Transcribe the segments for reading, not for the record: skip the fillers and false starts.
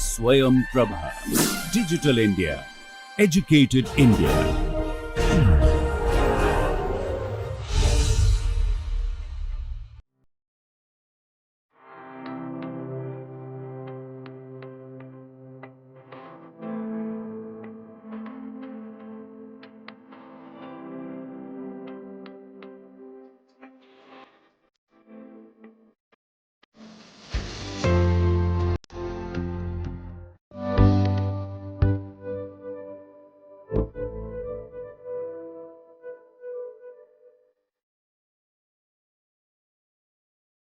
Swayam Prabha. Digital India. Educated India.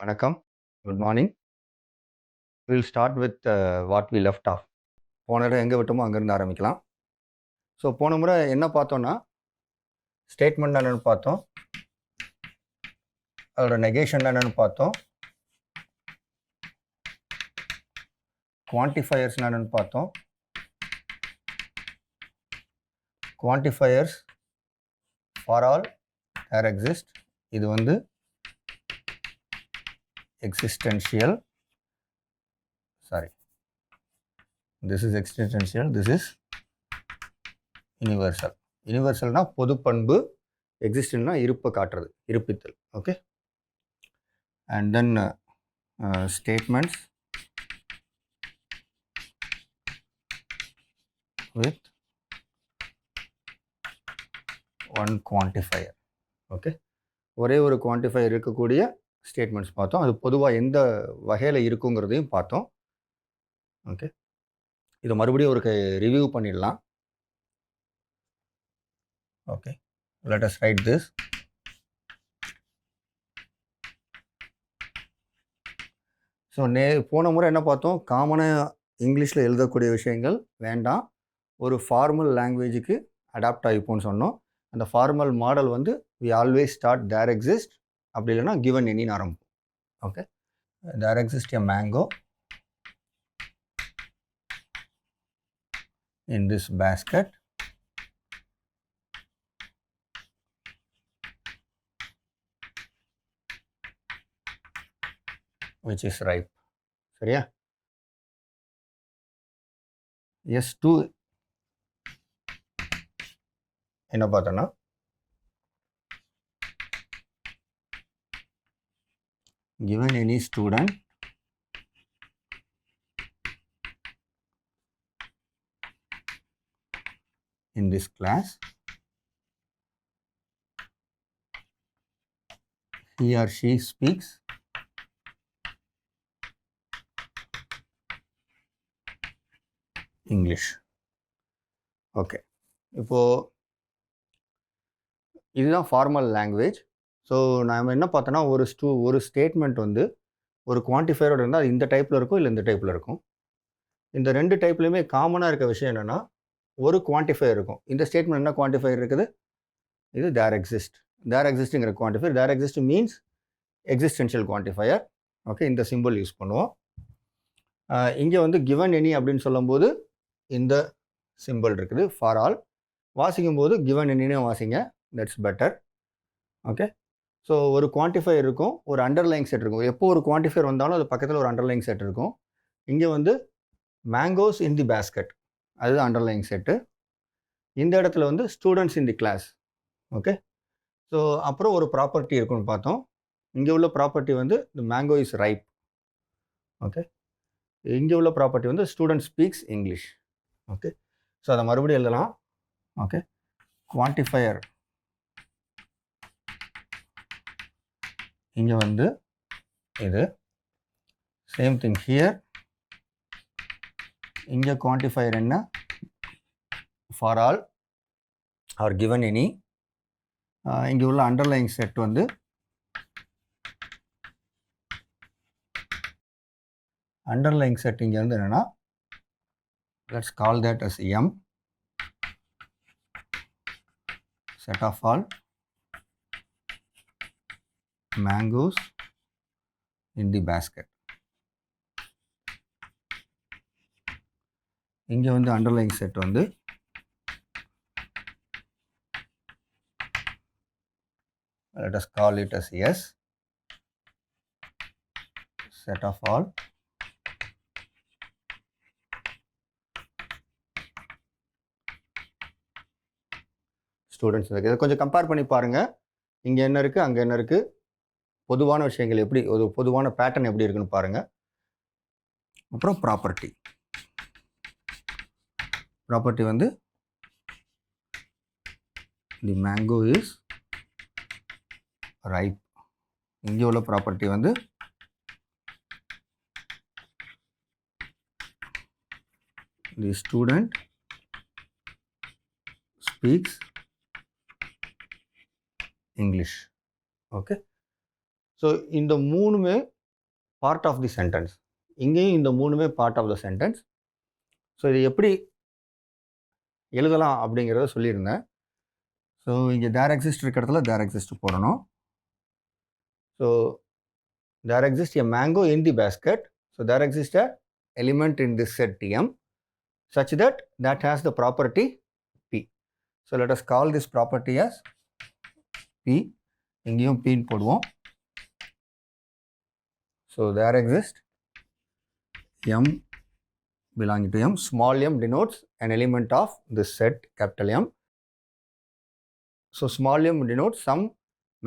வணக்கம். Good morning. Will start with what we left off. போன இடம் எங்கே விட்டோமோ அங்கேருந்து ஆரம்பிக்கலாம். ஸோ போன முறை என்ன பார்த்தோன்னா, ஸ்டேட்மெண்ட் என்னென்னு பார்த்தோம், அதோட நெகேஷன் என்னென்னு பார்த்தோம், குவான்டிஃபயர்ஸ் என்னென்னு பார்த்தோம், குவான்டிஃபயர்ஸ் ஃபார் ஆல் தேர் எக்ஸிஸ்ட். இது வந்து existential, sorry, this is existential, this is universal. யூனிவர்சல்னா பொது பண்பு, எக்ஸிஸ்டன்ட்னா இருப்பை காட்டுறது, இருப்பித்தல். Okay. And then statements with one quantifier. Okay, ஒரே ஒரு குவான்டிஃபையர் இருக்கக்கூடிய ஸ்டேட்மெண்ட்ஸ் பார்த்தோம். அது பொதுவாக எந்த வகையில் இருக்குங்கிறதையும் பார்த்தோம். ஓகே, இதை மறுபடியும் ஒரு ரிவ்யூ பண்ணிடலாம். Okay, let us write this. So போன முறை என்ன பார்த்தோம், காமனாக இங்கிலீஷில் எழுதக்கூடிய விஷயங்கள் வேண்டாம், ஒரு ஃபார்மல் லாங்குவேஜுக்கு அடாப்ட் ஆகிப்போன்னு சொன்னோம். அந்த ஃபார்மல் மாடல் வந்து we always start there exist, அப்படி இல்லைன்னா given anyன்னு ஆரம்பிப்போம். Okay, there exists a mango in this basket which is ripe. சரியா? S2 என்ன பார்த்தோன்னா, given any student in this class, he or she speaks English. Okay, இப்போது இதுதான் formal language. So நாம் என்ன பார்த்தோன்னா, ஒரு ஸ்டேட்மெண்ட் வந்து ஒரு குவான்டிஃபையரோடு இருந்தால் அது இந்த டைப்பில் இருக்கும், இல்லை இந்த டைப்பில் இருக்கும். இந்த ரெண்டு டைப்லையுமே காமனாக இருக்க விஷயம் என்னென்னா, ஒரு குவான்டிஃபையர் இருக்கும். இந்த ஸ்டேட்மெண்ட் என்ன குவான்டிஃபையர் இருக்குது, இது தேர் எக்ஸிஸ்ட். தேர் எக்ஸிஸ்ட்டுங்கிற quantifier, there exist means existential quantifier. Okay, இந்த சிம்பிள் யூஸ் பண்ணுவோம். இங்கே வந்து given any அப்படின்னு சொல்லும்போது இந்த சிம்பிள் இருக்குது ஃபார் ஆல். வாசிக்கும்போது given anyன்னு வாசிங்க, தட்ஸ் பெட்டர். ஓகே, ஸோ ஒரு குவான்டிஃபையர் இருக்கும், ஒரு அண்டர்லைங் செட் இருக்கும். எப்போ ஒரு குவான்டிஃபையர் வந்தாலும் அது பக்கத்தில் ஒரு அண்டர்லைங் செட் இருக்கும். இங்கே வந்து மேங்கோஸ் இன் தி பேஸ்கெட், அது அண்டர்லைங் செட்டு. இந்த இடத்துல வந்து students in the class. Okay, so அப்புறம் ஒரு ப்ராப்பர்ட்டி இருக்குன்னு பார்த்தோம். இங்கே உள்ள ப்ராப்பர்ட்டி வந்து the mango is ripe. Okay, இங்கே உள்ள ப்ராப்பர்ட்டி வந்து student speaks English. Okay, so அதை மறுபடியும் எழுதலாம். ஓகே, குவான்டிஃபையர் இங்கே வந்து இது சேம் திங் ஹியர். இங்கே குவான்டிஃபையர் என்ன, for all or given any. இங்கே உள்ள அண்டர்லைங் செட் வந்து அண்டர்லைங் செட் இங்கே வந்து என்னென்னா, let's call that as M, set of all mangoes in the basket. இங்கே வந்து அண்டர்லைங் செட் வந்து let us call it as S. set of all students இருக்குது. இதை கொஞ்சம் கம்பேர் பண்ணி பாருங்கள். இங்கே என்ன இருக்குது, அங்கே என்ன இருக்குது, பொதுவான விஷயங்கள் எப்படி, ஒரு பொதுவான பேட்டர்ன் எப்படி இருக்குன்னு பாருங்கள். அப்புறம் ப்ராப்பர்ட்டி வந்து தி மேங்கோ இஸ் ரைப். இங்கே உள்ள ப்ராப்பர்ட்டி வந்து the student speaks English. Okay, so இந்த மூணுமே பார்ட் ஆஃப் தி சென்டென்ஸ். இங்கேயும் இந்த மூணுமே part of the sentence. So இது எப்படி எழுதலாம் அப்படிங்கிறத சொல்லியிருந்தேன். ஸோ இங்கே தேர் எக்ஸிஸ்ட் இருக்கிற இடத்துல தேர் எக்ஸிஸ்ட் போடணும். So there exist a mango in the basket. So there exist a element in this set M such that has the property P. So let us call this property as P. இங்கேயும் P போடுவோம். So there exists M belonging to M. Small m denotes an element of this set capital M. So small m denotes some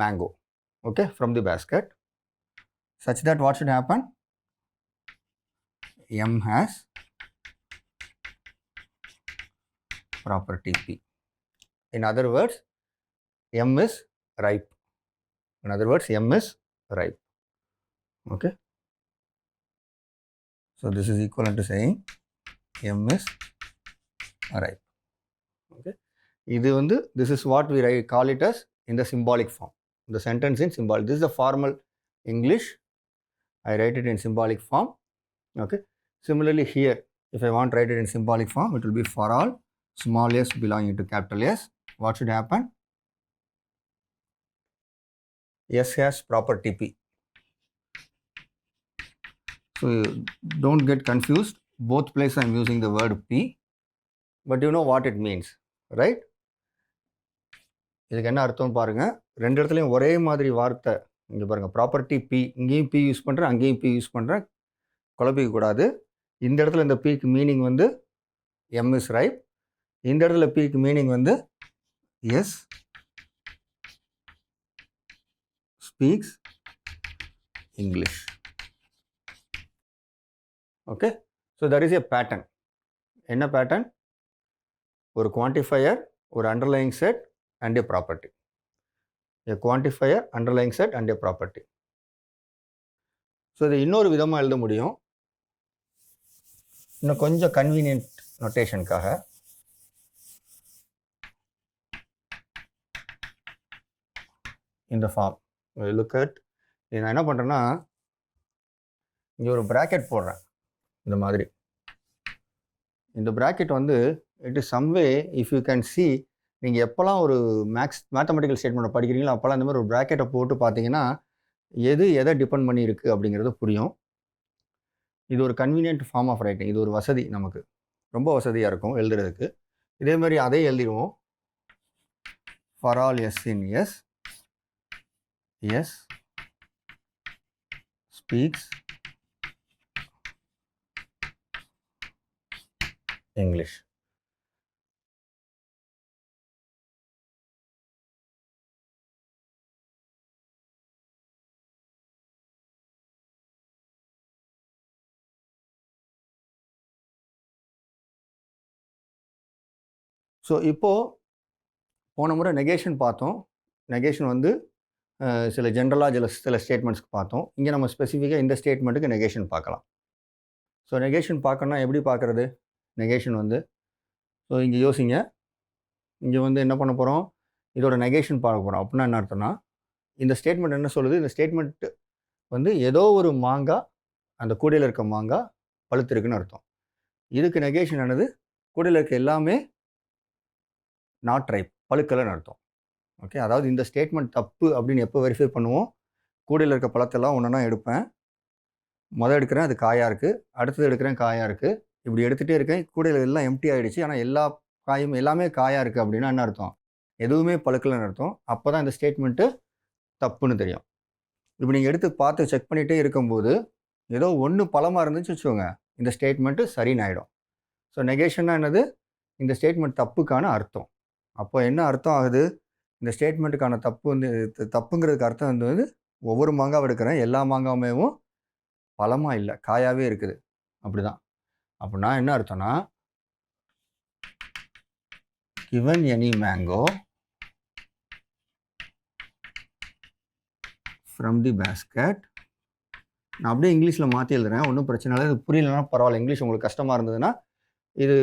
mango, okay, from the basket, such that what should happen? M has property P. In other words, M is ripe. In other words, M is ripe. Okay. So this is equivalent to saying M is ripe. Okay. This is what we call it as in the symbolic form. The sentence in symbolic. This is the formal English. I write it in symbolic form. Okay. Similarly here, if I want to write it in symbolic form, it will be for all small s belonging to capital S. What should happen? S has property P. So don't get confused. Both places I am using the word P, but you know what it means, right? இதுக்கு என்ன அர்த்தம் பாருங்க. ரெண்டு இடத்துலையும் ஒரே மாதிரி வார்த்தை. இங்கே பாருங்க, ப்ராப்பர்ட்டி P, இங்கேயும் P யூஸ் பண்ணுறேன், அங்கேயும் P யூஸ் பண்ணுறேன். குழப்பிக்க கூடாது. இந்த இடத்துல இந்த Pக்கு மீனிங் வந்து M is ripe. இந்த இடத்துல Pக்கு மீனிங் வந்து S speaks English. Okay, so there is a pattern. என்ன pattern? ஒரு quantifier, ஒரு underlying set and a property. A quantifier, underlying set and a property. So இது இன்னொரு விதமாக எழுத முடியும். இன்னும் கொஞ்சம் கன்வீனியன்ட் நோட்டேஷனுக்காக இந்த ஃபார்ம் லுக் அட். நான் என்ன பண்ணுறேன்னா, இங்கே ஒரு ப்ராக்கெட் போடுறேன் இந்த மாதிரி. இந்த ப்ராக்கெட் வந்து it is someway if you can see, நீங்கள் எப்போல்லாம் ஒரு மேத்தமெட்டிக்கல் ஸ்டேட்மெண்ட்டை படிக்கிறீங்களோ அப்போல்லாம் இந்த மாதிரி ஒரு ப்ராக்கெட்டை போட்டு பார்த்தீங்கன்னா எது எதை டிபெண்ட் பண்ணியிருக்கு அப்படிங்கிறது புரியும். இது ஒரு கன்வீனியன்ட் ஃபார்ம் ஆஃப் ரைட்டிங். இது ஒரு வசதி, நமக்கு ரொம்ப வசதியாக இருக்கும் எழுதுறதுக்கு. இதே மாதிரி அதே எழுதிடுவோம். For all S in S, S speaks English. So இப்போது போன முறை நெகேஷன் பார்த்தோம். நெகேஷன் வந்து சில ஜென்ரலாக சில ஸ்டேட்மெண்ட்ஸ்க்கு பார்த்தோம். இங்கே நம்ம ஸ்பெசிஃபிக்காக இந்த ஸ்டேட்மெண்ட்டுக்கு நெகேஷன் பார்க்கலாம். ஸோ நெகேஷன் பார்க்கணுன்னா எப்படி பார்க்குறது? நெகேஷன் வந்து ஸோ இங்கே யோசிங்க. இங்கே வந்து என்ன பண்ண போகிறோம்? இதோட நெகேஷன் பார்க்க போகிறோம். அப்படின்னா என்ன அர்த்தம்னா, இந்த ஸ்டேட்மெண்ட் என்ன சொல்லுது? இந்த ஸ்டேட்மெண்ட் வந்து ஏதோ ஒரு மாங்காய், அந்த கூடையில் இருக்க மாங்காய் பழுத்திருக்குன்னு அர்த்தம். இதுக்கு நெகேஷன் என்னது? கூடையில் இருக்க எல்லாமே நாட் ரைப், பழுக்கலைன்னு அர்த்தம். ஓகே, அதாவது இந்த ஸ்டேட்மெண்ட் தப்பு அப்படின்னு எப்போ வெரிஃபை பண்ணுவோம்? கூடையில் இருக்க பழத்தெல்லாம் ஒன்றுனா எடுப்பேன். எடுக்கிறேன், அது காயாக இருக்குது. அடுத்தது எடுக்கிறேன், காயாக இருக்குது. இப்படி எடுத்துகிட்டே இருக்கேன். கூடையில் எல்லாம் எம்டி ஆகிடுச்சு. ஆனால் எல்லா காயும் எல்லாமே காயாக இருக்குது அப்படின்னா என்ன அர்த்தம்? எதுவுமே பழுக்கலைன்னு அர்த்தம். அப்போ தான் இந்த ஸ்டேட்மெண்ட்டு தப்புன்னு தெரியும். இப்போ நீங்கள் எடுத்து பார்த்து செக் பண்ணிகிட்டே இருக்கும்போது ஏதோ ஒன்று பழமாக இருந்துச்சு வச்சுக்கோங்க, இந்த ஸ்டேட்மெண்ட்டு சரின்னு ஆகிடும். ஸோ நெகேஷன்னா என்னது? இந்த ஸ்டேட்மெண்ட் தப்புக்கான அர்த்தம். அப்போ என்ன அர்த்தம் ஆகுது? இந்த ஸ்டேட்மெண்ட்டுக்கான தப்பு வந்து தப்புங்கிறதுக்கு அர்த்தம் வந்து ஒவ்வொரு மாங்காவும் எடுக்கிறேன், எல்லா மாங்காவுமேவும் பழமாக இல்லை, காயாகவே இருக்குது. அப்படி தான். அப்படின்னா என்ன அர்த்தம்னா, given any mango from the basket, நான் அப்படியே இங்கிலீஷில் மாற்றி எழுதுறேன், ஒன்றும் பிரச்சனை இல்லை. இது புரியலன்னா பரவாயில்ல, இங்கிலீஷ் உங்களுக்கு கஷ்டமாக இருந்ததுன்னா இது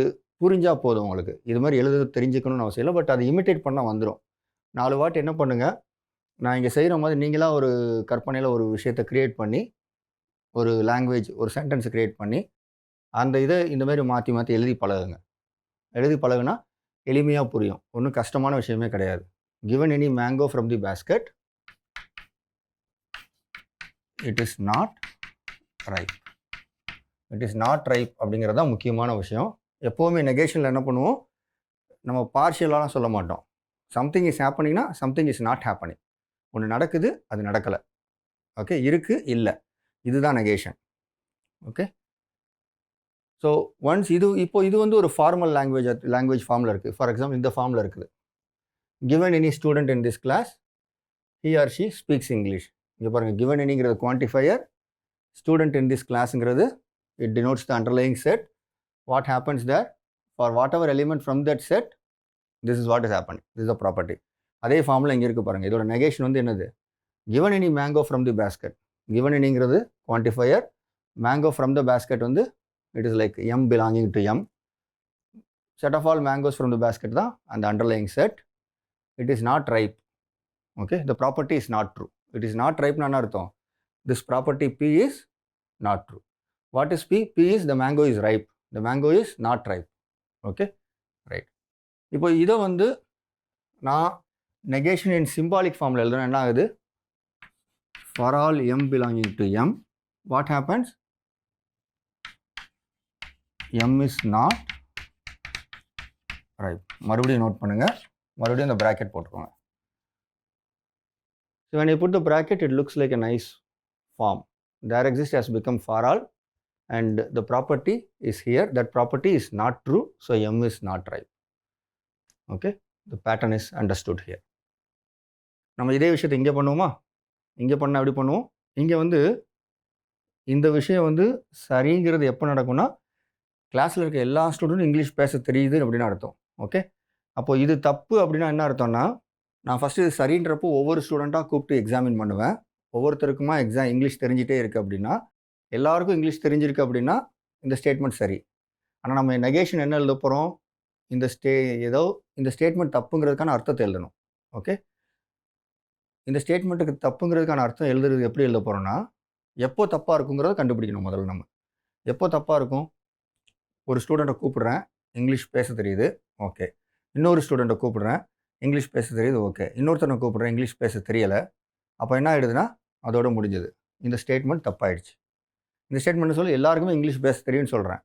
புரிஞ்சால் போதும் உங்களுக்கு. இது மாதிரி எழுத தெரிஞ்சுக்கணும்னு அவசியம் இல்லை, பட் அதை இமிட்டேட் பண்ணால் வந்துடும். 4 வாட்டி என்ன பண்ணுங்கள், நான் இங்கே செய்கிற மாதிரி நீங்களாக ஒரு கற்பனையில் ஒரு விஷயத்தை க்ரியேட் பண்ணி, ஒரு லாங்குவேஜ், ஒரு சென்டென்ஸ் க்ரியேட் பண்ணி, அந்த இதை இந்த மாதிரி மாற்றி மாற்றி எழுதி பழகுங்க. எழுதி பழகுனா எளிமையாக புரியும், ஒன்றும் கஷ்டமான விஷயமே கிடையாது. given any mango from the basket, it is not ripe. it is not ripe அப்படிங்கிறது தான் முக்கியமான விஷயம். எப்போவுமே நெகேஷனில் என்ன பண்ணுவோம், நம்ம பார்ஷியலாலாம் சொல்ல மாட்டோம். சம்திங் இஸ் ஹேப்பனிங்னா சம்திங் இஸ் நாட் ஹேப்பனிங். ஒன்று நடக்குது, அது நடக்கலை. ஓகே, இருக்குது, இல்லை, இதுதான் நெகேஷன். ஓகே, ஸோ ஒன்ஸ் இது வந்து ஒரு ஃபார்மல் லாங்குவேஜ் ஃபார்மில் இருக்குது. ஃபார் எக்ஸாம்பிள் இந்த ஃபார்மில் இருக்குது, given any student in this class, he or she speaks English. இங்கே பாருங்கள், given anyங்கிறது quantifier, student in this classங்கிறது it denotes the underlying set. What happens there? For whatever element from that set, this is what is happening. This is a property. அதே ஃபார்மில் இங்கே இருக்குது பாருங்கள். இதோட negation வந்து என்னது? given any mango from the basket. given anyங்கிறது quantifier, mango from the basket வந்து it is like m belonging to m. set of all mangoes from the basket தான் அந்த underlying set. it is not ripe. okay, the property is not true. it is not ripe னா அர்த்தம், this property p is not true. what is p? p is the mango is ripe, the mango is not ripe. okay, right. இப்போ இதை வந்து நான் negation இன் symbolic ஃபார்மில் எழுதுனா என்ன ஆகுது? for all m belonging to m, what happens? m is not ripe. மறுபடியும் note பண்ணுங்கள், மறுபடியும் இந்த ப்ராக்கெட் போட்டுக்கோங்க. So when you put the bracket, it looks like a nice form. There exists has become for all, and the property is here. That property is not true, so m is not ripe. Okay, the pattern is understood here. நம்ம இதே விஷயத்தை இங்கே பண்ணுவோமா? இங்கே பண்ணால் எப்படி பண்ணுவோம்? இங்கே வந்து இந்த விஷயம் வந்து சரிங்கிறது எப்போ நடக்கும்னா, கிளாஸில் இருக்க எல்லா ஸ்டூடெண்ட்டும் இங்கிலீஷ் பேச தெரியுது அப்படின்னு அர்த்தம். ஓகே, அப்போது இது தப்பு அப்படின்னா என்ன அர்த்தம்னா, நான் ஃபஸ்ட்டு இது சரின்றப்போ ஒவ்வொரு ஸ்டூடெண்ட்டாக கூப்பிட்டு எக்ஸாமின் பண்ணுவேன். ஒவ்வொருத்தருக்குமா இங்கிலீஷ் தெரிஞ்சிட்டே இருக்குது அப்படின்னா, எல்லாருக்கும் இங்கிலீஷ் தெரிஞ்சிருக்கு அப்படின்னா இந்த ஸ்டேட்மெண்ட் சரி. ஆனால் நம்ம நெகேஷன் என்ன எழுத போகிறோம்? இந்த ஸ்டேட்மெண்ட் தப்புங்கிறதுக்கான அர்த்தத்தை எழுதணும். ஓகே, இந்த ஸ்டேட்மெண்ட்டுக்கு தப்புங்கிறதுக்கான அர்த்தம் எழுதுறது எப்படி எழுத போகிறோன்னா, எப்போ தப்பாக இருக்குங்கிறத கண்டுபிடிக்கணும். முதல்ல நம்ம எப்போ தப்பாக இருக்கும்? ஒரு ஸ்டூடெண்ட்டை கூப்பிடுறேன், இங்கிலீஷ் பேச தெரியுது, ஓகே. இன்னொரு ஸ்டூடெண்ட்டை கூப்பிடுறேன், இங்கிலீஷ் பேச தெரியுது, ஓகே. இன்னொருத்தனை கூப்பிடுறேன், இங்கிலீஷ் பேச தெரியலை. அப்போ என்ன ஆகிடுதுன்னா அதோட முடிஞ்சது. இந்த ஸ்டேட்மெண்ட் தப்பாயிடுச்சு. இந்த ஸ்டேட்மெண்ட் சொல்லி எல்லாருக்குமே இங்கிலீஷ் பேச தெரியும்னு சொல்கிறேன்.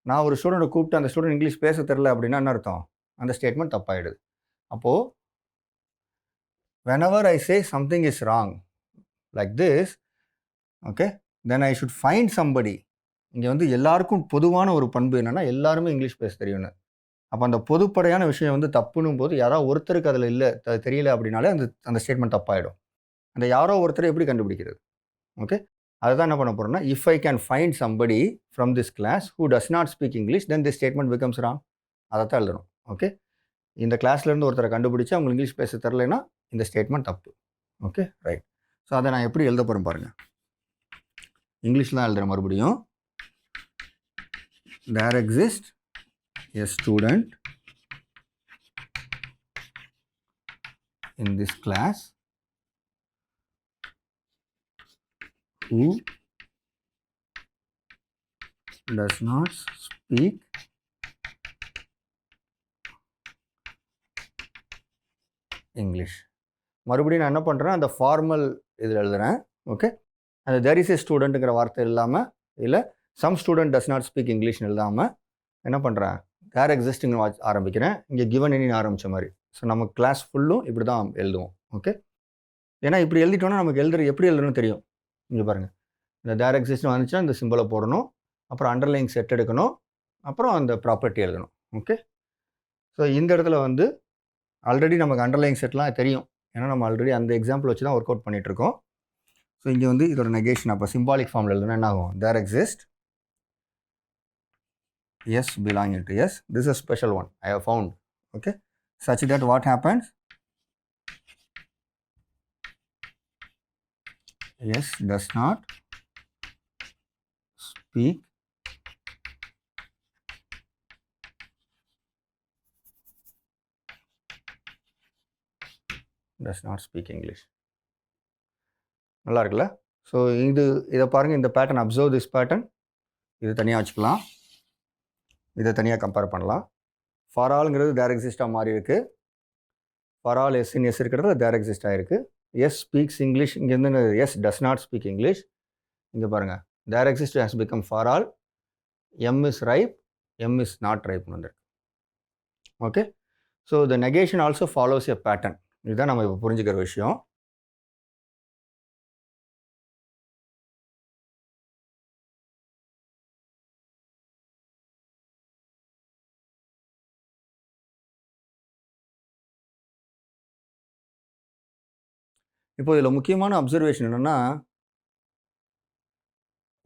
நான் ஒரு ஸ்டூடெண்ட்டை கூப்பிட்டு அந்த ஸ்டூடெண்ட் இங்கிலீஷ் பேச தெரியல அப்படின்னா என்ன அர்த்தம்? அந்த ஸ்டேட்மெண்ட் தப்பாயிடுது. அப்போது whenever I say something is wrong like this, okay, then I should find somebody. இங்கே வந்து எல்லாருக்கும் பொதுவான ஒரு பண்பு என்னென்னா, எல்லாருமே இங்கிலீஷ் பேச தெரியும்னு. அப்போ அந்த பொதுப்படையான விஷயம் வந்து தப்புன்னும் போது யாராவது ஒருத்தருக்கு அதில் இல்லை தெரியல அப்படின்னாலே அந்த ஸ்டேட்மெண்ட் தப்பாயிடும். அந்த யாரோ ஒருத்தரை எப்படி கண்டுபிடிக்கிறது? ஓகே, அதை தான் என்ன பண்ண போகிறோம்னா, if I can find somebody from this class who does not speak English, then this statement becomes wrong. அதை தான் எழுதணும். ஓகே, இந்த கிளாஸ்லேருந்து ஒருத்தரை கண்டுபிடிச்சி அவங்க இங்கிலீஷ் பேச தெரிலனா இந்த ஸ்டேட்மெண்ட் தப்பு. Okay, right. ஸோ அதை நான் எப்படி எழுத போகிறேன் பாருங்கள். இங்கிலீஷ் தான் எழுதுகிறேன் மறுபடியும். there exists a student in this class who does not speak English. மறுபடியும் நான் என்ன பண்ணுறேன், அந்த ஃபார்மல் இதில் எழுதுகிறேன். ஓகே, அந்த there is a studentங்கிற வார்த்தை இல்லாமல், இல்லை some student does not speak Englishன்னு எழுதாமல் என்ன பண்ணுறேன், there existing ஆரம்பிக்கிறேன். இங்கே given any ஆரம்பித்த மாதிரி. ஸோ நம்ம கிளாஸ் ஃபுல்லும் இப்படி தான் எழுதுவோம். ஓகே, ஏன்னா இப்படி எழுதிட்டோன்னா நமக்கு எப்படி எழுதுறதுன்னு தெரியும். இங்கே பாருங்கள், இந்த தேர் எக்ஸிஸ்ட்னு வந்துச்சுன்னா இந்த சிம்பிளை போடணும், அப்புறம் அண்டர்லைங் செட் எடுக்கணும், அப்புறம் அந்த ப்ராப்பர்ட்டி எழுதணும். ஓகே, ஸோ இந்த இடத்துல வந்து ஆல்ரெடி நமக்கு அண்டர்லைங் செட்லாம் தெரியும், ஏன்னா நம்ம ஆல்ரெடி அந்த எக்ஸாம்பிள் வச்சு தான் ஒர்க் அவுட் பண்ணிகிட்ருக்கோம். ஸோ இங்கே வந்து இதோட நெகேஷன் அப்போ சிம்பாலிக் ஃபார்மில் எழுதுனா என்ன ஆகும்? There exist S belonging to S. This is a special one I have found. Okay, such that what happens? S does not speak English. நல்லா இருக்குல்ல? ஸோ இதை பாருங்கள், இந்த பேட்டர்ன் அப்சர்வ் திஸ் பேட்டர்ன். இது தனியாக வச்சுக்கலாம், இதை தனியாக கம்பேர் பண்ணலாம். ஃபார் ஆல்ங்கிறது தேர் எக்ஸிஸ்டாக மாறி இருக்குது, for all S in S இருக்கிறது தேர் எக்ஸிஸ்ட் ஆகிருக்கு. எஸ் ஸ்பீக்ஸ் இங்கிலீஷ், இங்கேருந்து S does not speak English. இங்கே பாருங்கள், there exist has become for all, M is ripe, M is not ரைப்னு வந்துருக்கு. Okay, so the negation also follows a pattern. இதுதான் நம்ம இப்போ புரிஞ்சுக்கிற விஷயம். இப்போ இதில் முக்கியமான அப்சர்வேஷன் என்னென்னா,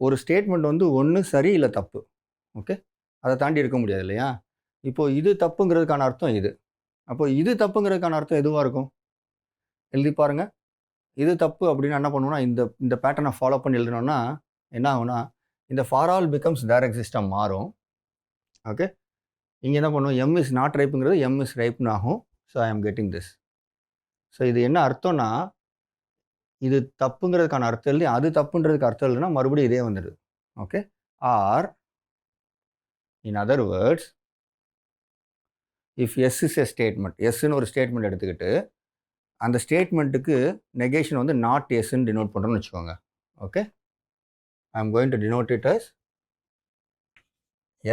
ஒரு ஸ்டேட்மெண்ட் வந்து ஒன்று சரி இல்லை தப்பு. ஓகே, அதை தாண்டி இருக்க முடியாது இல்லையா? இப்போது இது தப்புங்கிறதுக்கான அர்த்தம் இது. அப்போ இது தப்புங்கிறதுக்கான அர்த்தம் எதுவாக இருக்கும்? எழுதி பாருங்கள். இது தப்பு அப்படின்னு என்ன பண்ணுவோம்னா, இந்த பேட்டர்னை ஃபாலோ பண்ணி எழுதினோன்னா என்ன ஆகும்னா, இந்த ஃபார் ஆல் பிகம்ஸ் தேர் எக்ஸிஸ்டாக மாறும். ஓகே, இங்கே என்ன பண்ணுவோம், எம் இஸ் நாட் ரைப்புங்கிறது எம் இஸ் ரைப்னு ஆகும். ஸோ ஐ ஆம் கெட்டிங் திஸ். ஸோ இது என்ன அர்த்தம்னா, இது தப்புங்கிறதுக்கான அர்த்தம் எழுதி அது தப்புன்றதுக்கு அர்த்தம் இல்லைன்னா மறுபடியும் இதே வந்துடுது. Okay, or in other words, if S is a statement, எஸ்ன்னு ஒரு ஸ்டேட்மெண்ட் எடுத்துக்கிட்டு அந்த ஸ்டேட்மெண்ட்டுக்கு நெகேஷன் வந்து நாட் எஸ்ன்னு டினோட் பண்ணுறோன்னு வச்சுக்கோங்க. Okay, I am going to denote it as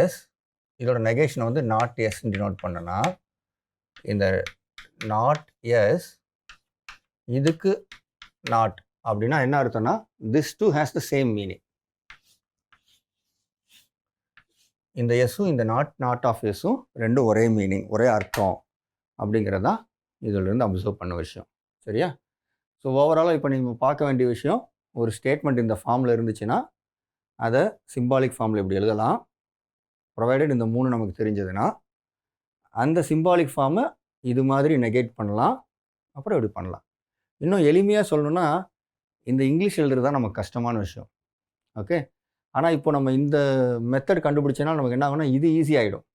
S. இதோட நெகேஷனை வந்து நாட் எஸ்ன்னு டினோட் பண்ணனா, இந்த நாட் எஸ் இதுக்கு நாட் அப்படின்னா என்ன அர்த்தம்னா, this two has the same meaning. இந்த எஸ்ஸும் இந்த நாட் ஆஃப் எஸ்ஸும் ரெண்டும் ஒரே மீனிங், ஒரே அர்த்தம் அப்படிங்கிறதான் இதிலிருந்து அப்சர்வ் பண்ண விஷயம். சரியா? ஸோ ஓவராலாக இப்போ நீங்கள் பார்க்க வேண்டிய விஷயம், ஒரு ஸ்டேட்மெண்ட் இந்த ஃபார்மில் இருந்துச்சுன்னா அதை சிம்பாலிக் ஃபார்மில் இப்படி எழுதலாம், ப்ரொவைடட் இந்த 3 நமக்கு தெரிஞ்சதுன்னா. அந்த சிம்பாலிக் ஃபார்மை இது மாதிரி நெகேட் பண்ணலாம், அப்புறம் இப்படி பண்ணலாம். இன்னும் எளிமையாக சொல்லணும்னா, இந்த இங்கிலீஷ் எழுதுறது தான் நமக்கு கஷ்டமான விஷயம். ஓகே, ஆனால் இப்போ நம்ம இந்த மெத்தட் கண்டுபிடிச்சனால நமக்கு என்ன ஆகும்னா, இது ஈஸி ஆகிடும்.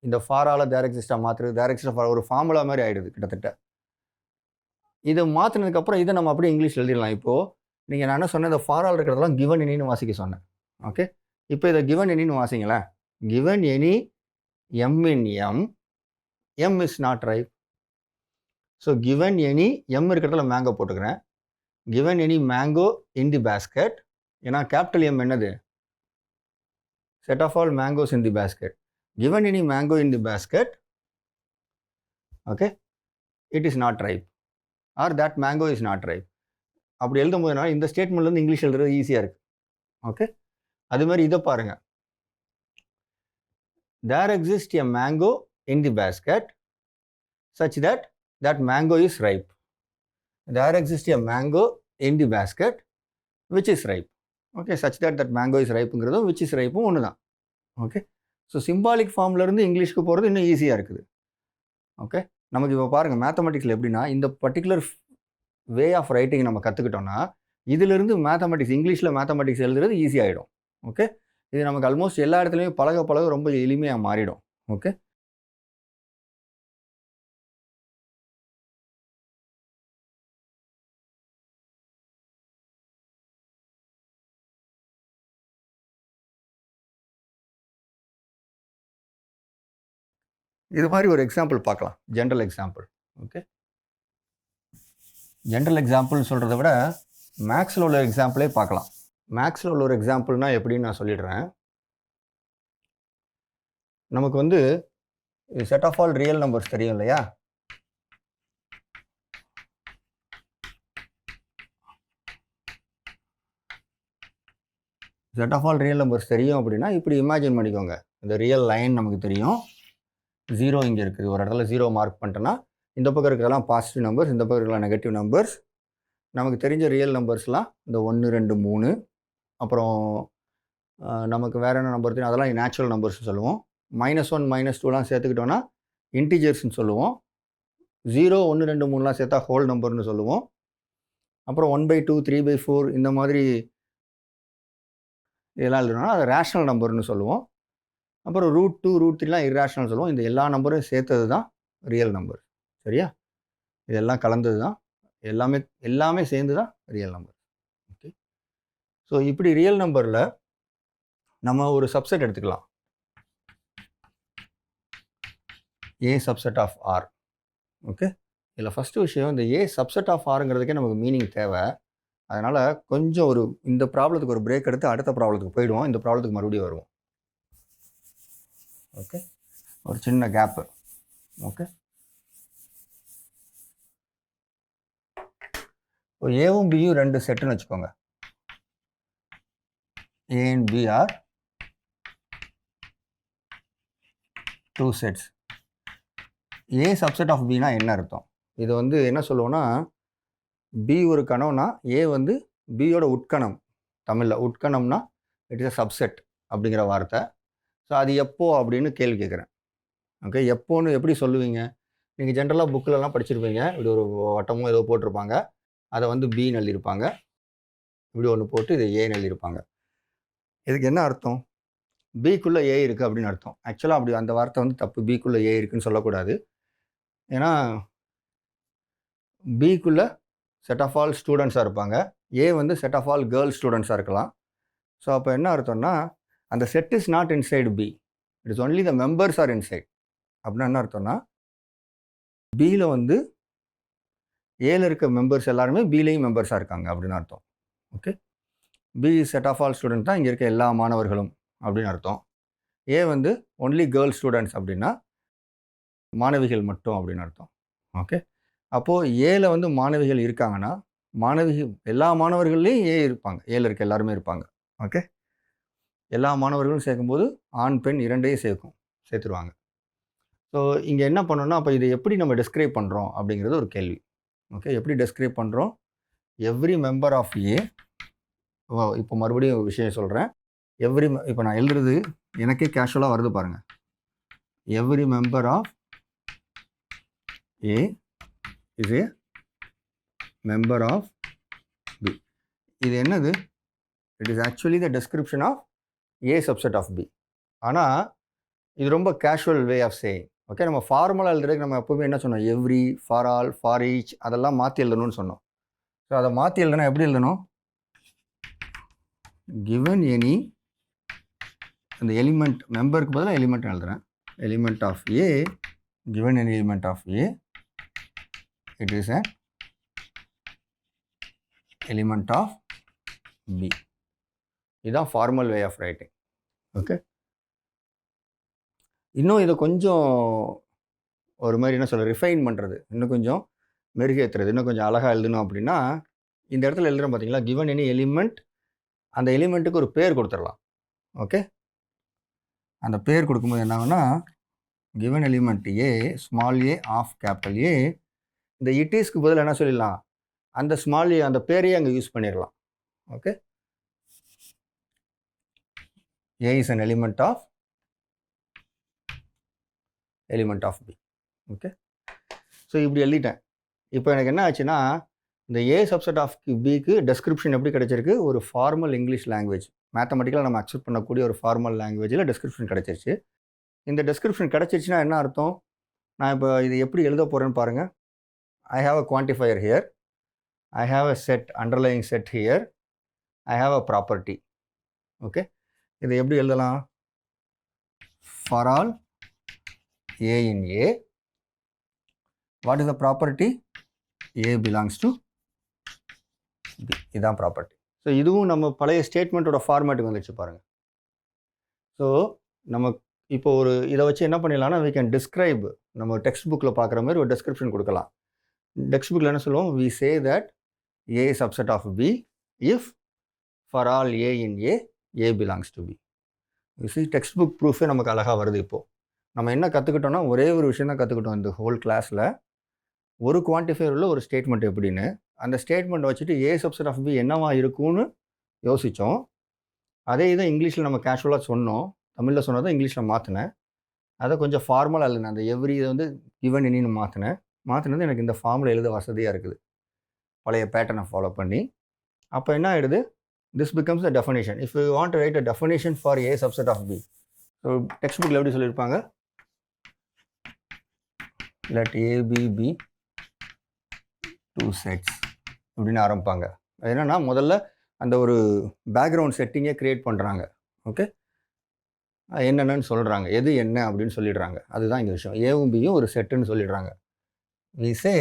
இந்த ஃபாரால் தேர் எக்ஸிஸ்டாக மாற்றுறது, தேர் எக்ஸிஸ்டாக ஃபார் ஒரு ஃபார்முலா மாதிரி ஆகிடுது கிட்டத்தட்ட. இதை மாற்றினதுக்கப்புறம் இதை நம்ம அப்படியே இங்கிலீஷ் எழுதிடலாம். இப்போது நீங்கள் நான் என்ன சொன்னேன், இந்த ஃபாரால் இருக்கிறதெல்லாம் கிவன் எனின்னு வாசிக்க சொன்னேன். ஓகே, இப்போ இதை கிவன் எனின்னு வாசிங்களேன். Given any M in M, M is not ripe. So given any M இருக்கிறதுல மேங்கோ போட்டுக்கிறேன். Given any mango in the basket, ஏன்னா கேபிட்டல் எம் என்னது, set of all mangoes in the basket. Given any mango in the basket, okay, it is not ripe or that mango is not ripe. அப்படி எழுதும் போதுனால இந்த ஸ்டேட்மெண்ட்லேருந்து English எழுதுறது ஈஸியாக இருக்குது. Okay, அது மாதிரி இதை பாருங்கள். There exist a mango in the basket such that that mango is ripe. There exists a mango in the basket which is ripe. Okay, such that that mango is ripeங்கிறதும் which is ripeம் ஒன்று தான். Okay, so symbolic ஃபார்ம்லேருந்து இங்கிலீஷ்க்கு போகிறது இன்னும் ஈஸியாக இருக்குது. Okay, நமக்கு இப்போ பாருங்கள், மேத்தமெட்டிக்ஸில் எப்படின்னா, இந்த பர்டிகுலர் வே ஆஃப் ரைட்டிங் நம்ம கற்றுக்கிட்டோம்னா இதிலிருந்து மேத்தமெட்டிக்ஸ், இங்கிலீஷில் மேத்தமெட்டிக்ஸ் எழுதுறது ஈஸியாகிடும். ஓகே, இது நமக்கு ஆல்மோஸ்ட் எல்லா இடத்துலையும் பழக ரொம்ப எளிமையாக மாறிடும். ஓகே, இது மாதிரி ஒரு எக்ஸாம்பிள் பார்க்கலாம், ஜென்ரல் எக்ஸாம்பிள். ஓகே, ஜென்ரல் எக்ஸாம்பிள்னு சொல்கிறத விட மேக்ஸில் உள்ள எக்ஸாம்பிளே பார்க்கலாம். மேக்ஸில் உள்ள ஒரு எக்ஸாம்பிள்னால் எப்படின்னு நான் சொல்லிடுறேன். நமக்கு வந்து set of all real numbers தெரியும் இல்லையா? Set of all real numbers தெரியும் அப்படின்னா இப்படி இமேஜின் பண்ணிக்கோங்க. இந்த ரியல் லைன் நமக்கு தெரியும். 0 இங்கே இருக்குது. ஒரு இடத்துல 0 மார்க் பண்ணிட்டோன்னா இந்த பக்கம் இருக்கிறதெல்லாம் பாசிட்டிவ் நம்பர்ஸ், இந்த பக்கம் இருக்கலாம் நெகட்டிவ் நம்பர்ஸ். நமக்கு தெரிஞ்ச ரியல் நம்பர்ஸ்லாம் இந்த 1, 2, 3. அப்புறம் நமக்கு வேறு என்ன நம்பர் தெரியும், அதெல்லாம் நேச்சுரல் நம்பர்ஸ்னு சொல்லுவோம். -1 -2லாம் சேர்த்துக்கிட்டோன்னா இன்டிஜர்ஸ்னு சொல்லுவோம். 0, 1, 2, 3லாம் சேர்த்தா ஹோல் நம்பர்னு சொல்லுவோம். அப்புறம் 1/2, 3/4 இந்த மாதிரி இதெல்லாம் எழுதுனா அது ரேஷ்னல் நம்பர்னு சொல்லுவோம். அப்புறம் √2, √3லாம் இர்ரேஷ்னல் சொல்லுவோம். இந்த எல்லா நம்பரும் சேர்த்தது தான் ரியல் நம்பர். சரியா? இதெல்லாம் கலந்தது தான் எல்லாமே சேர்ந்து தான் ரியல் நம்பர். ஓகே. ஸோ இப்படி ரியல் நம்பரில் நம்ம ஒரு சப்செட் எடுத்துக்கலாம். A subset of R. Okay. இதில் ஃபஸ்ட்டு விஷயம், இந்த ஏ சப்செட் ஆஃப் ஆருங்கிறதுக்கே நமக்கு மீனிங் தேவை. அதனால் கொஞ்சம் இந்த ப்ராப்ளத்துக்கு ஒரு பிரேக் எடுத்து அடுத்த ப்ராப்ளத்துக்கு போயிடுவோம். இந்த ப்ராப்ளத்துக்கு மறுபடியும் வருவோம். ஓகே. ஒரு சின்ன கேப்பு. ஓகே. இப்போ ஏவும் பியும் 2 செட்டுன்னு வச்சுக்கோங்க. A and B are 2 sets. A subset of பினா என்ன அர்த்தம்? இது என்ன சொல்லுவோன்னா, பி ஒரு கணம்னா ஏ பியோட உட்கணம். தமிழில் உட்கணம்னா இட் இஸ் அ சப்செட் அப்படிங்கிற வார்த்தை. ஸோ அது எப்போ அப்படின்னு கேள்வி கேட்குறேன். ஓகே. எப்போன்னு எப்படி சொல்லுவீங்க? நீங்கள் ஜென்ரலாக புக்கிலலாம் படிச்சிருப்பீங்க. இப்படி ஒரு வட்டமோ ஏதோ போட்டிருப்பாங்க. அதை பின்னு எழுதியிருப்பாங்க. இப்படி ஒன்று போட்டு இதை ஏன்னு எழுதியிருப்பாங்க. இதுக்கு என்ன அர்த்தம்? பிக்குள்ளே ஏ இருக்குது அப்படின்னு அர்த்தம். ஆக்சுவலாக அப்படி அந்த வார்த்தை தப்பு. பிக்குள்ளே ஏ இருக்குன்னு சொல்லக்கூடாது. ஏன்னா பிக்குள்ளே செட் ஆஃப் ஆல் ஸ்டூடெண்ட்ஸாக இருப்பாங்க. A set of all girl ஸ்டூடெண்ட்ஸாக இருக்கலாம். ஸோ அப்போ என்ன அர்த்தம்னா, அந்த set is not inside B, it is only the members are inside. அப்படின்னா என்ன அர்த்தம்னா, பியில் ஏல இருக்க மெம்பர்ஸ் எல்லாருமே பிலையும் மெம்பர்ஸாக இருக்காங்க அப்படின்னு அர்த்தம். Okay. B set of all student தான் இங்கே இருக்க எல்லா மாணவர்களும் அப்படின்னு அர்த்தம். ஏ ஒன்லி கேர்ள் ஸ்டூடெண்ட்ஸ் அப்படின்னா மாணவிகள் மட்டும் அப்படின்னு அர்த்தம். ஓகே. அப்போது ஏல மாணவிகள் இருக்காங்கன்னா எல்லா மாணவர்கள்லேயும் ஏ இருப்பாங்க. ஏல இருக்க எல்லாருமே இருப்பாங்க. ஓகே. எல்லா மாணவர்களும் சேர்க்கும்போது ஆண் பெண் 2ஐயும் சேர்த்துருவாங்க. ஸோ இங்கே என்ன பண்ணோன்னா, அப்போ இதை எப்படி நம்ம டிஸ்கிரைப் பண்ணுறோம் அப்படிங்கிறது ஒரு கேள்வி. ஓகே. எப்படி டிஸ்கிரைப் பண்ணுறோம்? எவ்ரி மெம்பர் ஆஃப் ஏ. இப்போ மறுபடியும் ஒரு விஷயம் சொல்கிறேன். இப்போ நான் எழுதுறது எனக்கே கேஷுவலாக வருது பாருங்கள். Every member of A is a member of B. இது என்னது? It is actually the description of a subset of B. ஆனால் இது ரொம்ப casual way of saying. Okay. நம்ம ஃபார்மலாக எழுதுறதுக்கு நம்ம எப்போவுமே என்ன சொன்னோம்? Every, for all, for each அதெல்லாம் மாற்றி எழுதணும்னு சொன்னோம். ஸோ அதை மாற்றி எழுதுனா எப்படி எழுதணும்? கிவன் எனி, அந்த எலிமெண்ட் மெம்பருக்கு பதிலாக எலிமெண்ட் எழுதுகிறேன். Element of A, given any element of A, it is an element of B. இதுதான் formal way of writing. Okay. இன்னும் இதை கொஞ்சம் ஒரு மாதிரி என்ன சொல்ல, ரிஃபைன் பண்ணுறது, இன்னும் கொஞ்சம் மெருகேற்றுறது, இன்னும் கொஞ்சம் அழகாக எழுதணும் அப்படின்னா, இந்த இடத்துல எழுதுகிறோம் பார்த்தீங்களா, கிவன் எனி எலிமெண்ட், அந்த எலிமெண்ட்டுக்கு ஒரு பேர் கொடுத்துடலாம். ஓகே. அந்த பேர் கொடுக்கும்போது என்ன ஆகுனா, given element A, small A of capital A, இந்த இட்இஸ்க்கு பதில் என்ன சொல்லிடலாம், அந்த ஸ்மால் ஏ அந்த பேரையே அங்கே யூஸ் பண்ணிடலாம். Okay. A is an element of B. Okay. So இப்படி எழுதிட்டேன். இப்போ எனக்கு என்ன ஆச்சுன்னா, இந்த ஏ சப்செட் ஆஃப் பிக்கு டெஸ்கிரிப்ஷன் எப்படி கிடைச்சிருக்கு? ஒரு ஃபார்மல் இங்கிலீஷ் லாங்குவேஜ், மேத்தமெட்டிக்கலாக நம்ம அக்செப்ட் பண்ணக்கூடிய ஒரு ஃபார்மல் லாங்குவேஜில் டெஸ்கிரிப்ஷன் கிடைச்சிருச்சு. இந்த டெஸ்கிரிப்ஷன் கிடைச்சிருச்சுன்னா என்ன அர்த்தம்? நான் இப்போ இது எப்படி எழுத போகிறேன்னு பாருங்கள். I have a quantifier here. I have a set, underlying set here. I have a property. Okay. இதை எப்படி எழுதலாம்? For all A in A, what is the property? A belongs to B. இதுதான் ப்ராப்பர்ட்டி. ஸோ இதுவும் நம்ம பழைய ஸ்டேட்மெண்ட்டோட ஃபார்மேட்டுக்கு வந்துச்சு பாருங்கள். So நம்ம இப்போ இதை வச்சு என்ன பண்ணிடலாம்னா, we can describe, நம்ம டெக்ஸ்ட் புக்கில் பார்க்குற மாதிரி ஒரு டெஸ்கிரிப்ஷன் கொடுக்கலாம். டெக்ஸ்ட் புக்கில் என்ன சொல்லுவோம்? we say that A is subset of B if for all A in A, A belongs to B. You see, textbook proof நமக்கு அழகாக வருது. இப்போது நம்ம என்ன கற்றுக்கிட்டோம்னா, ஒரே ஒரு விஷயம் தான் கற்றுக்கிட்டோம் இந்த ஹோல் கிளாஸில். ஒரு குவான்டிஃபையர் உள்ள ஒரு ஸ்டேட்மெண்ட் எப்படின்னு, அந்த ஸ்டேட்மெண்ட் வச்சுட்டு A சப்செட் ஆஃப் B என்னவா இருக்கும்னு யோசித்தோம். அதே இதை இங்கிலீஷில் நம்ம கேஷுவலாக சொன்னோம். தமிழில் சொன்னதை இங்கிலீஷில் மாற்றினேன். அதை கொஞ்சம் ஃபார்மலாக எழுதினேன். அந்த எவ்ரி இதை வந்து கிவன் எனின்னு மாற்றினது எனக்கு இந்த ஃபார்மில் எழுத வசதியாக இருக்குது, பழைய பேட்டர்னை ஃபாலோ பண்ணி. அப்போ என்ன ஆகிடுது, this becomes a definition. If you want to write a definition for A subset of B, so text bookல எப்படி சொல்லியிருப்பாங்க, let A be two sets அப்படின்னு ஆரம்பிப்பாங்க. என்னன்னா முதல்ல அந்த ஒரு பேக்ரவுண்ட் செட்டிங்கே க்ரியேட் பண்ணுறாங்க. ஓகே, என்னென்னு சொல்கிறாங்க, எது என்ன அப்படின்னு சொல்லிடுறாங்க. அதுதான் இங்கே விஷயம். ஏவும் பியும் ஒரு செட்டுன்னு சொல்லிடுறாங்க. we say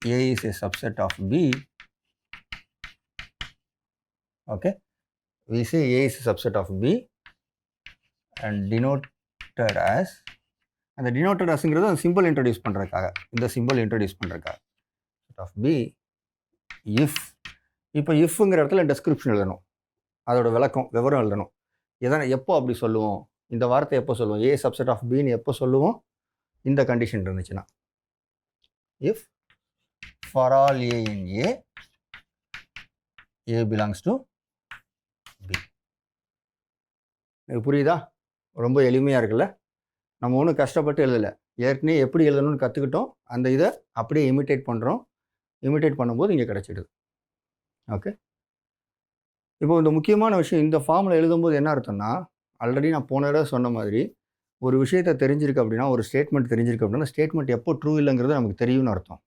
A is a subset of B. Okay, we say A is a subset of B and denoted as, and the denoted asங்கிறது அந்த சிம்பிள் இன்ட்ரடியூஸ் பண்ணுறதுக்காக, இந்த சிம்பிள் இன்ட்ரடியூஸ் பண்ணுறதுக்காக set of B if. இப்போ இஃப்ங்கிற இடத்துல description எழுதணும், அதோட விவரம் எழுதணும். எப்போ அப்படி சொல்லுவோம், இந்த வார்த்தை எப்போ சொல்லுவோம், A சப்செட் ஆஃப் பின்னு எப்போ சொல்லுவோம், இந்த கண்டிஷன் இருந்துச்சுன்னா. If for all A in A belongs to B. இது புரியுதா? ரொம்ப எளிமையாக இருக்குல்ல. நம்ம ஒன்றும் கஷ்டப்பட்டு எழுதலை, ஏற்கனவே எப்படி எழுதணும்னு கற்றுக்கிட்டோம். அந்த இதை அப்படியே இமிட்டேட் பண்ணுறோம். இமிட்டேட் பண்ணும்போது இங்கே கிடச்சிடுது. ஓகே, இப்போ இந்த முக்கியமான விஷயம், இந்த ஃபார்மில் எழுதும்போது என்ன அர்த்தம்னா, ஆல்ரெடி நான் போன தடவை சொன்ன மாதிரி, ஒரு விஷயத்தை தெரிஞ்சிருக்கு அப்படின்னா, ஒரு ஸ்டேட்மெண்ட் தெரிஞ்சிருக்கு அப்படின்னா, ஸ்டேட்மெண்ட் எப்போ ட்ரூ இல்லைங்கிறது நமக்கு தெரியும்னு அர்த்தம்.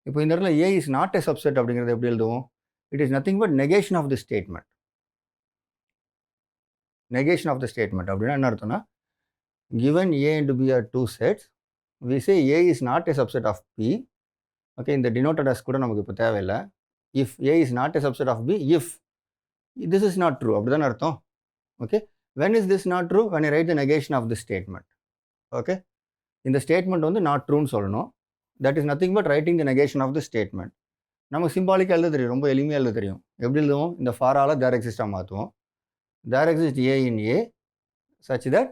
இப்போ இந்த இடத்துல A is not A subset அப்படிங்கிறது எப்படி எழுதுவோம், it is nothing but negation of the statement. Negation of the statement அப்படின்னா என்ன அர்த்தம்னா, given A and B are two sets, we say A is not a subset of P. Okay, இந்த denoted as கூட நமக்கு இப்போ தேவையில்லை. if A is not a subset of B, if this is not true அப்படி தானே அர்த்தம். Okay, when is this not true, when I write the negation of the statement. Okay, இந்த statement வந்து not ட்ரூன்னு சொல்லணும். That is nothing but writing the negation of the statement. நமக்கு சிம்பாலிக்காக எழுத தெரியும், ரொம்ப எளிமையாக எழுத தெரியும். எப்படி எழுதுவோம், இந்த ஃபாரால தேர் எக்ஸிஸ்டாக மாற்றுவோம். There exist A in A such that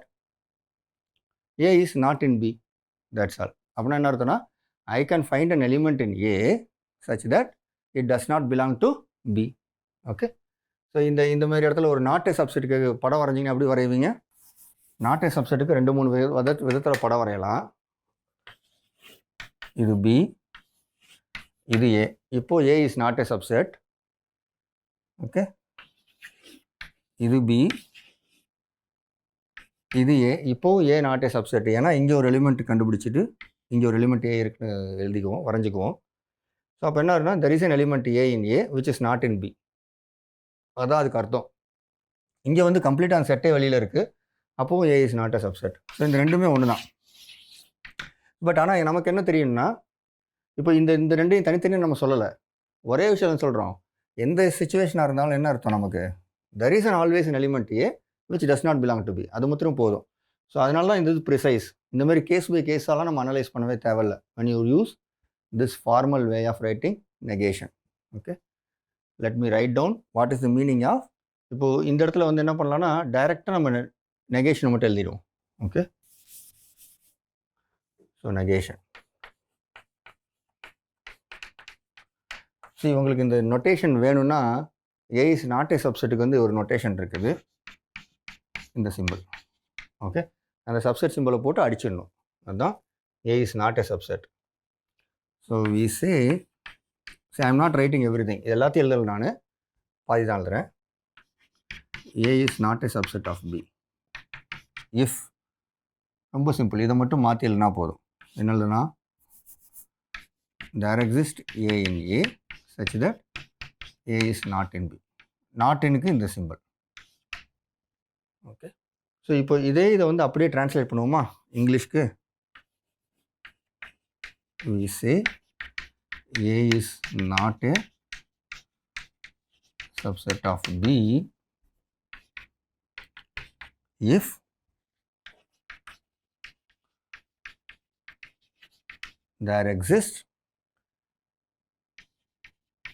A is not in B. That's all. அப்படின்னா என்ன அர்த்தம்னா, I can find an element in A such that it does not belong to B. Okay, so இந்த மாதிரி இடத்துல ஒரு not A சப்செட்டுக்கு படம் வரைஞ்சிங்கன்னா எப்படி வரைவீங்க, not A சப்செட்டுக்கு 2-3 விதத்தில் படம் வரையலாம். இது B, இது A. இப்போ A is not A subset. Okay, இது B, இது A. இப்போ A நாட் ஏ சப்செட், ஏன்னா இங்கே ஒரு எலிமெண்ட் கண்டுபிடிச்சிட்டு இங்கே ஒரு எலிமெண்ட் A இருக்குன்னு எழுதிக்குவோம், வரைஞ்சிக்குவோம். ஸோ அப்போ என்ன இருக்குன்னா, there is an element A in A which is not in B. அதான் அதுக்கு அர்த்தம். இங்கே வந்து கம்ப்ளீட்டாக அந்த செட்டே வெளியில் இருக்குது, அப்போவும் A is not a subset. So இந்த ரெண்டுமே ஒன்று தான். பட் ஆனால் நமக்கு என்ன தெரியும்னா, இப்போ இந்த ரெண்டையும் தனித்தனியாக நம்ம சொல்லலை, ஒரே விஷயம் சொல்கிறோம். எந்த சுச்சுவேஷனாக இருந்தாலும் என்ன அர்த்தம் நமக்கு, there is an always an element A which does not belong to B. அது மட்டும் போதும். ஸோ அதனால தான் இந்த இது ப்ரிசைஸ். இந்த மாதிரி கேஸ் பை கேஸாலாம் நம்ம அனலைஸ் பண்ணவே தேவையில்லை when you use this formal way of writing negation. Okay, let me write down what is the meaning of. இப்போ இந்த இடத்துல வந்து என்ன பண்ணலாம்னா, டைரெக்டாக நம்ம நெகேஷன் மட்டும் எழுதிடுவோம். Okay, so negation. ஸோ உங்களுக்கு இந்த நொட்டேஷன் வேணும்னா, A இஸ் நாட் ஏ சப்செட்டுக்கு வந்து ஒரு நொட்டேஷன் இருக்குது, இந்த சிம்பிள். ஓகே, அந்த சப்செட் சிம்பிளை போட்டு அடிச்சிடணும். அதுதான் A is not A subset. So we say I am not writing everything. இது எல்லாத்தையும் எழுதல, நான் பாதி தான் எழுதுறேன். A is not A subset of B if, ரொம்ப சிம்பிள், இதை மட்டும் மாற்றி எழுதினா போதும். என்ன எழுதுனா, there exists A in A such that A is not in B. Not இன்க்கு இந்த சிம்பிள். ஓகே, ஸோ இப்போ இதை வந்து அப்படியே டிரான்ஸ்லேட் பண்ணுவோமா இங்கிலீஷ்க்கு. we say A is not a subset of B if there exists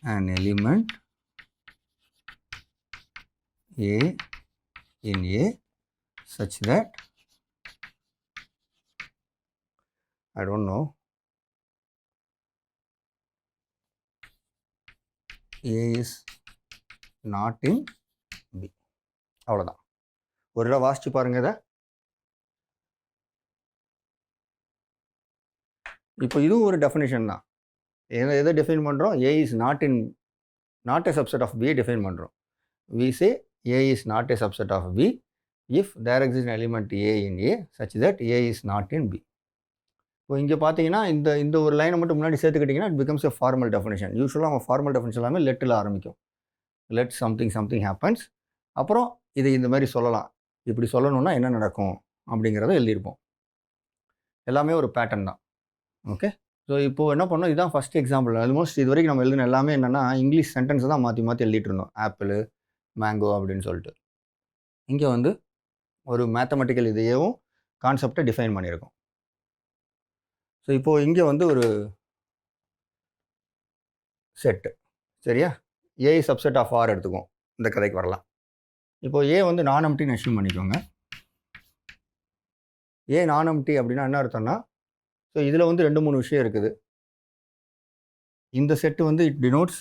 an element A in A such that I don't know A is not in B. அவ்வளோதான். ஒரு தடவை வாசிச்சு பாருங்க இதை. இப்போ இதுவும் ஒரு டெஃபினிஷன் தான். எதை டிஃபைன் பண்ணுறோம்? A is not a subset of B define பண்ணுறோம். We say A is not a subset of B if there exists an element A in A such that A is not in B. இப்போ இங்கே பார்த்தீங்கன்னா இந்த ஒரு லைனை மட்டும் முன்னாடி சேர்த்துக்கிட்டிங்கன்னா it becomes a formal definition. யூஸ்வலாக நம்ம ஃபார்மல் டெஃபினிஷன் எல்லாமே லெட்டில் ஆரம்பிக்கும். Let something happens. அப்புறம் இதை இந்த மாதிரி சொல்லலாம். இப்படி சொல்லணும்னா என்ன நடக்கும் அப்படிங்கிறத எழுதியிருப்போம். எல்லாமே ஒரு பேட்டர்ன் தான். ஓகே, ஸோ இப்போது என்ன பண்ணோம், இதுதான் ஃபஸ்ட் எக்ஸாம்பிள். ஆல்மோஸ்ட் இது வரைக்கும் நம்ம எழுதின எல்லாமே என்னென்னா இங்கிலீஷ் சென்டென்ஸை தான் மாற்றி மாற்றி எழுதிட்டு இருந்தோம். ஆப்பிள், மேங்கோ அப்படின்னு சொல்லிட்டு. இங்கே வந்து ஒரு மேத்தமெட்டிக்கல் இதையும் கான்செப்டை டிஃபைன் பண்ணியிருக்கோம். ஸோ இப்போது இங்கே வந்து ஒரு செட்டு, சரியா? ஏ சப்செட் ஆஃப் ஆர் எடுத்துக்குவோம். இந்த கதைக்கு வரலாம். இப்போது ஏ வந்து நான் எம்டின்னு அஸ்யூம் பண்ணிக்கோங்க. ஏ நான் எம்டி அப்படின்னா என்ன அர்த்தம்னா, ஸோ இதில் வந்து 2-3 விஷயம் இருக்குது. இந்த செட்டு வந்து it denotes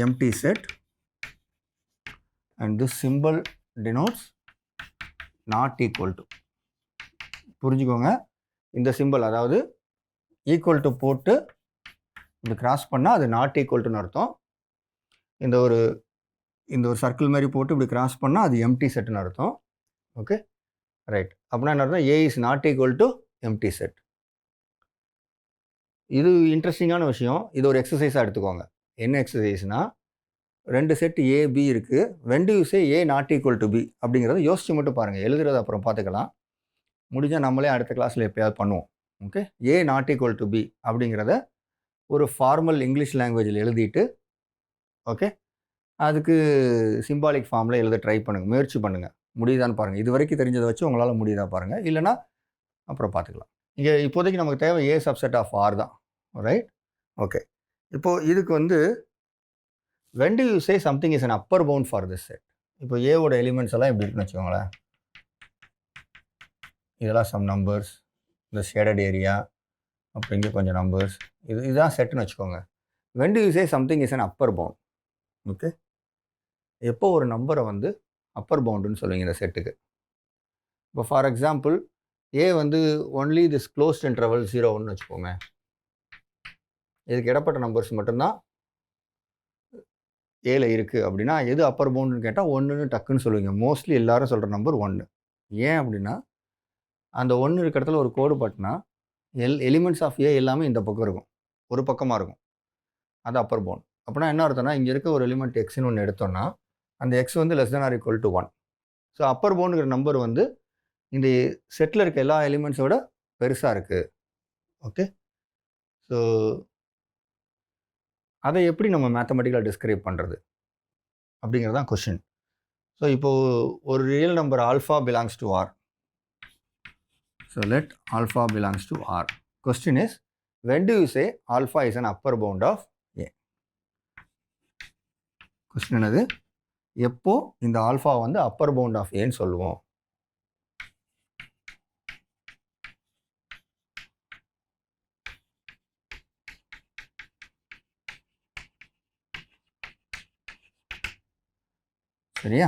empty set and this simple denotes not equal to. புரிஞ்சுக்கோங்க, இந்த சிம்பிள் அதாவது ஈக்குவல் டு போட்டு இப்படி கிராஸ் பண்ணால் அது நாட் ஈக்குவல் டுன்னு அர்த்தம். இந்த ஒரு சர்க்கிள் மாதிரி போட்டு இப்படி கிராஸ் பண்ணால் அது எம்டி செட்டுன்னு அர்த்தம். Okay, right. அப்படின்னா என்ன அர்த்தம்? A is not equal to empty set. இது இன்ட்ரெஸ்டிங்கான விஷயம். இது ஒரு எக்ஸசைஸாக எடுத்துக்கோங்க. என்ன எக்ஸசைஸ்னால், 2 செட் ஏ பி இருக்குது. When do you say A not equal to B அப்படிங்கிறத யோசிச்சு மட்டும் பாருங்கள். எழுதுறது அப்புறம் பார்த்துக்கலாம். முடிஞ்சால் நம்மளே அடுத்த கிளாஸில் எப்போயாவது பண்ணுவோம். Okay, A not equal to B அப்படிங்கிறத ஒரு ஃபார்மல் இங்கிலீஷ் லாங்குவேஜில் எழுதிட்டு, ஓகே, அதுக்கு சிம்பாலிக் ஃபார்மில் எழுத ட்ரை பண்ணுங்கள், முயற்சி பண்ணுங்கள். முடியுதான்னு பாருங்கள். இது வரைக்கும் தெரிஞ்சதை வச்சு உங்களால் முடியுதா பாருங்கள். இல்லைனா அப்புறம் பார்த்துக்கலாம். இங்கே இப்போதைக்கு நமக்கு தேவை ஏ சப்செட் ஆஃப் ஆர் தான், ரைட்? ஓகே, இப்போது இதுக்கு வந்து when do you say something is an upper bound for this set? இப்போ ஏவோட எலிமெண்ட்ஸ் எல்லாம் எப்படி இருக்குன்னு வச்சுக்கோங்களேன். இதெல்லாம் சம் நம்பர்ஸ், இந்த ஷேடட் ஏரியா, அப்புறம் இங்கே கொஞ்சம் நம்பர்ஸ், இதுதான் செட்டுன்னு வச்சுக்கோங்க. when do you say something is an upper bound? Okay, எப்போ ஒரு நம்பரை வந்து அப்பர் பவுண்டுன்னு சொல்லுவீங்க இந்த செட்டுக்கு? இப்போ ஃபார் எக்ஸாம்பிள் ஏ வந்து ஒன்லி திஸ் க்ளோஸ்ட் இன்டர்வல் 0-1 வச்சுக்கோங்க. இதுக்கு இடப்பட்ட நம்பர்ஸ் மட்டும்தான் ஏல இருக்குது அப்படின்னா எது அப்பர் பவுண்டுன்னு கேட்டால் 1ன்னு டக்குன்னு சொல்லுவீங்க. மோஸ்ட்லி எல்லாரும் சொல்கிற நம்பர் 1. ஏன் அப்படின்னா அந்த 1 இருக்கிற இடத்துல ஒரு கோடு பட்டினா எலிமெண்ட்ஸ் ஆஃப் ஏ எல்லாமே இந்த பக்கம் இருக்கும், ஒரு பக்கமாக இருக்கும். அது அப்பர் பவுண்ட். அப்படின்னா என்ன அர்த்தம்னா, இங்கே இருக்க ஒரு எலிமெண்ட் எக்ஸ்ன்னு ஒன்று எடுத்தோம்னா அந்த எக்ஸ் வந்து less than or equal to 1. So upper பவுண்டுங்கிற நம்பர் வந்து இந்த செட்டில் இருக்க எல்லா எலிமெண்ட்ஸோட பெருசாக இருக்குது. ஓகே, ஸோ அதை எப்படி நம்ம மேத்தமெட்டிக்கலாக டிஸ்கிரைப் பண்ணுறது அப்படிங்கிறது தான் கொஷின். ஸோ இப்போது ஒரு real number alpha belongs to R. So let alpha belongs to R. Question is, when do you say alpha is an upper bound of A? Question என்னது? எப்போ இந்த ஆல்ஃபா வந்து அப்பர் பவுண்ட் ஆஃப் ஏன்னு சொல்லுவோம்? சரியா?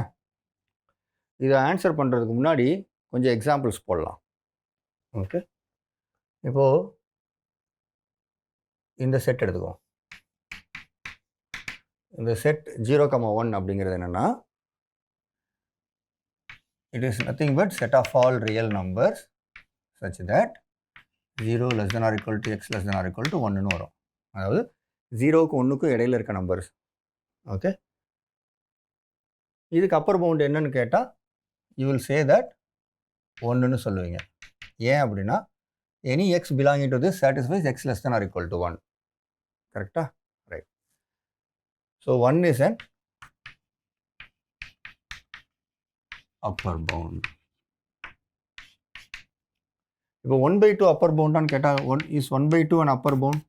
இதை ஆன்சர் பண்ணுறதுக்கு முன்னாடி கொஞ்சம் எக்ஸாம்பிள்ஸ் போடலாம். ஓகே, இப்போது இந்த செட் எடுத்துக்குவோம். இந்த செட் 0,1 அப்படிங்கிறது என்னென்னா, it is nothing but set of all real numbers such that 0 less than or equal to X less than or equal to 1ன்னு வரும். அதாவது 0க்கும் 1க்கும் இடையில இருக்க நம்பர்ஸ். ஓகே, இதுக்கு அப்பர் பவுண்ட் என்னன்னு கேட்டால் யூ வில் சே தட் 1ன்னு சொல்லுவீங்க. ஏன் அப்படின்னா any x belonging to this satisfies x less than or equal to 1. கரெக்டா? Right. So 1 is an upper bound. இப்போ 1/2 அப்பர் பவுண்டான்னு கேட்டால் 1 by 2 an அப்பர் பவுண்ட்?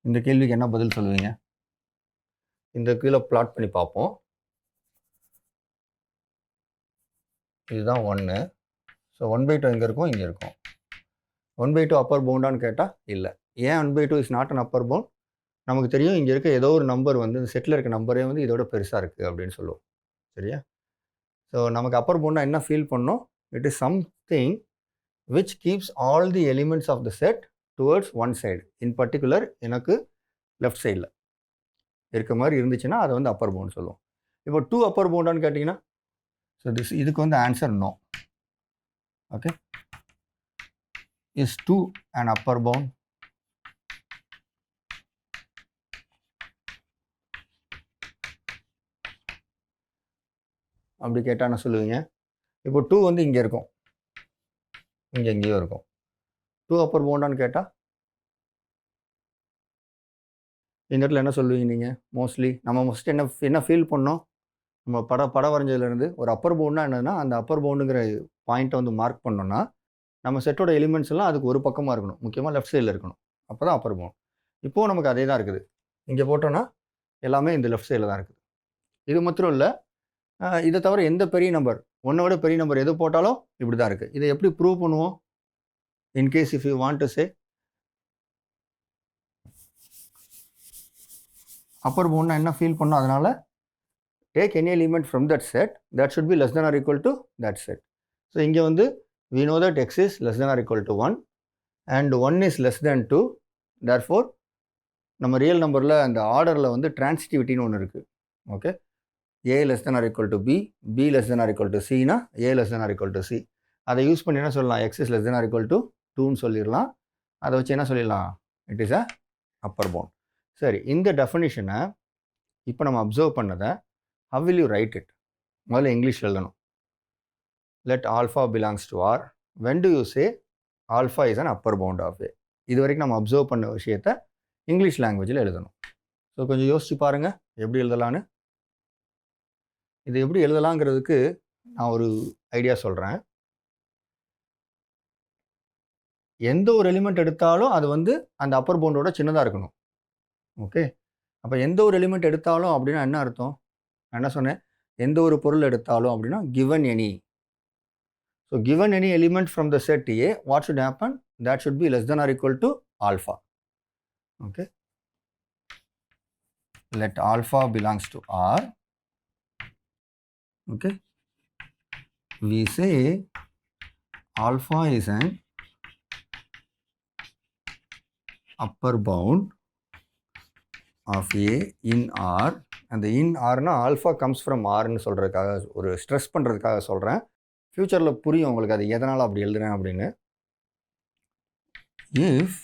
இந்த கேள்விக்கு என்ன பதில் சொல்லுவீங்க? இந்த கீழே பிளாட் பண்ணி பார்ப்போம். இதுதான் 1. ஸோ 1/2 எங்கே இருக்கும்? இங்கே இருக்கும். 1/2 அப்பர் பவுண்டான்னு கேட்டால் இல்லை. ஏன் 1/2 is not an upper bound? நமக்கு தெரியும் இங்கே இருக்க ஏதோ ஒரு நம்பர் வந்து இந்த செட்டில் இருக்க நம்பரே வந்து இதோட பெருசாக இருக்குது அப்படின்னு சொல்லுவோம். சரியா? ஸோ நமக்கு அப்பர் பவுண்டாக என்ன ஃபீல் பண்ணோம்? It is something which keeps all the elements of the set towards one side. In particular எனக்கு லெஃப்ட் சைடில் இருக்க மாதிரி இருந்துச்சுன்னா அதை வந்து அப்பர் பவுண்ட் சொல்லுவோம். இப்போ 2 அப்பர் பவுண்டான்னு கேட்டிங்கன்னா, ஸோ இதுக்கு வந்து answer no. Okay, is 2 an upper bound? அப்படி கேட்டால் என்ன சொல்லுவீங்க? இப்போ 2 வந்து இங்கே இருக்கும், இங்கே எங்கேயோ இருக்கும். 2 அப்பர் பவுண்டான்னு கேட்டால் இந்த இடத்துல என்ன சொல்லுவீங்க நீங்கள்? மோஸ்ட்லி நம்ம ஃபஸ்ட்டு என்ன ஃபீல் பண்ணோம்? நம்ம படம் வரைஞ்சதுலேருந்து ஒரு அப்பர் பவுண்ட்னா என்னதுன்னா, அந்த அப்பர் பவுண்டுங்கிற பாயிண்ட்டை வந்து மார்க் பண்ணோன்னா நம்ம செட்டோட எலிமெண்ட்ஸ் எல்லாம் அதுக்கு ஒரு பக்கமாக இருக்கணும், முக்கியமாக லெஃப்ட் சைடில் இருக்கணும். அப்போ தான் அப்பர் பவுண்ட். இப்போது நமக்கு அதே தான் இருக்குது. இங்கே போட்டோன்னா எல்லாமே இந்த லெஃப்ட் சைடில் தான் இருக்குது. இது மாத்திரம் இல்லை, இதை தவிர எந்த பெரிய நம்பர், ஒன்றை விட பெரிய நம்பர் எது போட்டாலும் இப்படி தான் இருக்குது. இதை எப்படி ப்ரூவ் பண்ணுவோம்? In case if you want to say upper பவுண்ட்னா என்ன ஃபீல் பண்ணோம்? அதனால் take any element from that set that should be less than or equal to that set. So இங்கே வந்து we know that x is less than or equal to 1 and 1 is less than 2. Therefore நம்ம real நம்பரில் அந்த ஆர்டரில் வந்து டிரான்சிட்டிவிட்டின்னு ஒன்று இருக்குது. Okay, a less than or equal to b, b less than or equal to c னா a less than or equal to c. அதை use பண்ணி என்ன சொல்லலாம்? x is less than or equal to 2ன்னு சொல்லிடலாம். அதை வச்சு என்ன சொல்லிடலாம்? It is a upper bound. சரி, இந்த டெஃபினிஷனை இப்போ நம்ம அப்சர்வ் பண்ணதை how will you write it? முதல்ல இங்கிலீஷ் எழுதணும். let alpha belongs to R. when do you say alpha is an upper bound of A? இது வரைக்கும் நம்ம அப்சர்வ் பண்ண விஷயத்தை இங்கிலீஷ் லாங்குவேஜில் எழுதணும். ஸோ கொஞ்சம் யோசிச்சு பாருங்கள் எப்படி எழுதலான்னு. இது எப்படி எழுதலாங்கிறதுக்கு நான் ஒரு ஐடியா சொல்கிறேன். எந்த ஒரு எலிமெண்ட் எடுத்தாலும் அது வந்து அந்த அப்பர் பவுண்டோட சின்னதாக இருக்கணும். ஓகே, அப்போ எந்த ஒரு எலிமெண்ட் எடுத்தாலும் அப்படின்னா என்ன அர்த்தம்? நான் என்ன சொன்னேன்? எந்த ஒரு பொருள் எடுத்தாலும் அப்படின்னா given any. So given any element from the set A, what should happen? That should be less than or equal to alpha. Okay, let alpha belongs to R. Okay, we say alpha is an upper bound of A in R. அந்த இன் ஆர்னா alpha comes from ஆர்ன்னு சொல்கிறதுக்காக, ஒரு stress பண்ணுறதுக்காக சொல்கிறேன். ஃப்யூச்சரில் புரியும் உங்களுக்கு அது எதனால் அப்படி எழுதுறேன் அப்படின்னு. If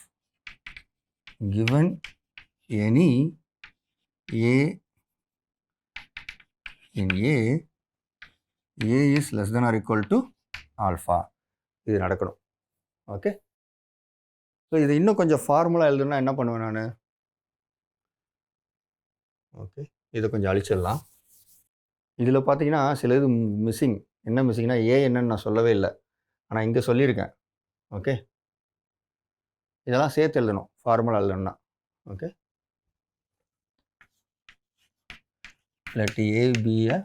given any A in A, A is less than or equal to alpha. இது நடக்கணும். ஓகே, ஸோ இது இன்னும் கொஞ்சம் ஃபார்முலா எழுதுனா என்ன பண்ணுவேன் நான்? ஓகே, இதை கொஞ்சம் அழிச்சிடலாம். இதில் பார்த்தீங்கன்னா சில இது மிஸ்ஸிங். என்ன மிஸ்ஸிங்னா ஏ என்னன்னு நான் சொல்லவே இல்லை, ஆனால் இங்கே சொல்லியிருக்கேன். ஓகே, இதெல்லாம் சேர்த்து எழுதணும் ஃபார்முலா எழுதணும்னா. Okay, let A be a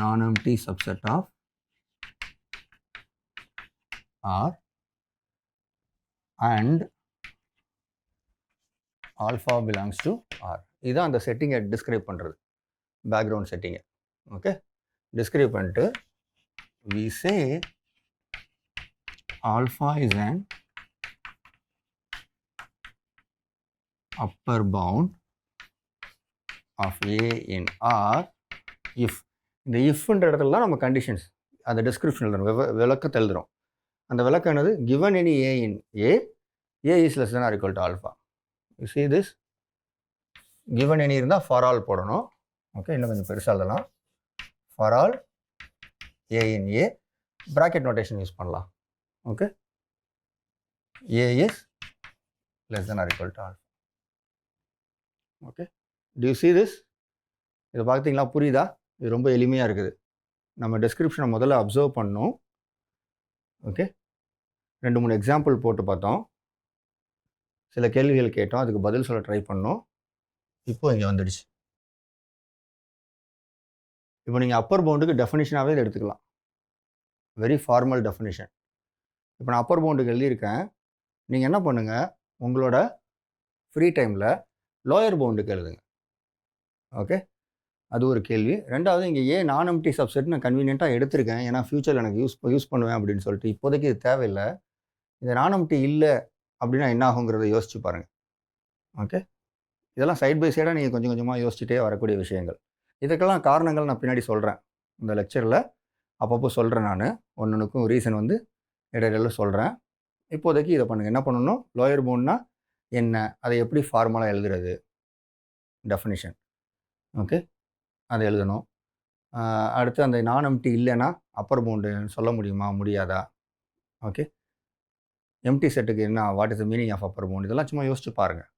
non-empty subset of R and alpha belongs to R. இதுதான் அந்த செட்டிங்கை டிஸ்கிரைப் பண்ணுறது, பேக்ரவுண்ட் செட்டிங்கை. ஓகே, டிஸ்கிரைப் பண்ணிட்டு we say alpha is an upper bound of A in R if. இந்த இஃப்ன்ற இடத்துல தான் நம்ம conditions, அந்த description எழுதுறோம், விளக்கத்தை எழுதுகிறோம். அந்த விளக்கம் என்னது? given any A in A, A is less than or equal to alpha. You see this? given any இருந்தால் for all போடணும். ஓகே, இன்னும் கொஞ்சம் பெருசாக எழுதலாம். for all A in A, bracket notation use பண்ணலாம். Okay, A is less than or equal to alpha. Okay, do you see this? இதை பார்த்தீங்களா? புரியுதா? இது ரொம்ப எளிமையாக இருக்குது. நம்ம டிஸ்கிரிப்ஷனை முதல்ல அப்சர்வ் பண்ணணும். ஓகே, 2-3 எக்ஸாம்பிள் போட்டு பார்த்தோம். சில கேள்விகள் கேட்டோம். அதுக்கு பதில் சொல்ல ட்ரை பண்ணோம். இப்போ இங்கே வந்துடுச்சு. இப்போ நீங்கள் அப்பர் பவுண்டுக்கு டெஃபினிஷனாகவே இதை எடுத்துக்கலாம். Very formal definition. இப்போ நான் அப்பர் பவுண்டுக்கு எழுதியிருக்கேன். நீங்கள் என்ன பண்ணுங்கள், உங்களோட ஃப்ரீ டைமில் லோயர் பவுண்டுக்கு எழுதுங்க. ஓகே, அது ஒரு கேள்வி. ரெண்டாவது, இங்கே ஏன் நான் எம்டி சப்செட் நான் கன்வீனியண்ட்டாக எடுத்திருக்கேன், ஏன்னா ஃப்யூச்சரில் எனக்கு யூஸ் பண்ணுவேன் அப்படின்னு சொல்லிட்டு. இப்போதைக்கு இது தேவையில்லை. இந்த நான் எம்டி இல்லை அப்படின்னா என்ன ஆகுங்கிறத யோசிச்சு பாருங்கள். ஓகே, இதெல்லாம் சைட் பை சைடாக நீங்கள் கொஞ்சம் கொஞ்சமாக யோசிச்சுட்டே வரக்கூடிய விஷயங்கள். இதுக்கெல்லாம் காரணங்கள் நான் பின்னாடி சொல்கிறேன். இந்த லெக்சரில் அப்பப்போ சொல்கிறேன். நான் ஒன்றுக்கும் ரீசன் வந்து இடையில சொல்கிறேன். இப்போதைக்கு இதை பண்ணுங்கள். என்ன பண்ணணும், லோயர் பவுண்ட்னா என்ன, அதை எப்படி ஃபார்மலாக எழுதுறது, டெஃபினிஷன். ஓகே, அதை எழுதணும். அடுத்து அந்த நான் எம்டி இல்லைன்னா அப்பர் பவுண்டு சொல்ல முடியுமா, முடியாதா? ஓகே, எம்டி செட்டுக்கு என்ன, what is the meaning of upper bound, இதெல்லாம் சும்மா யோசிச்சு பாருங்கள்.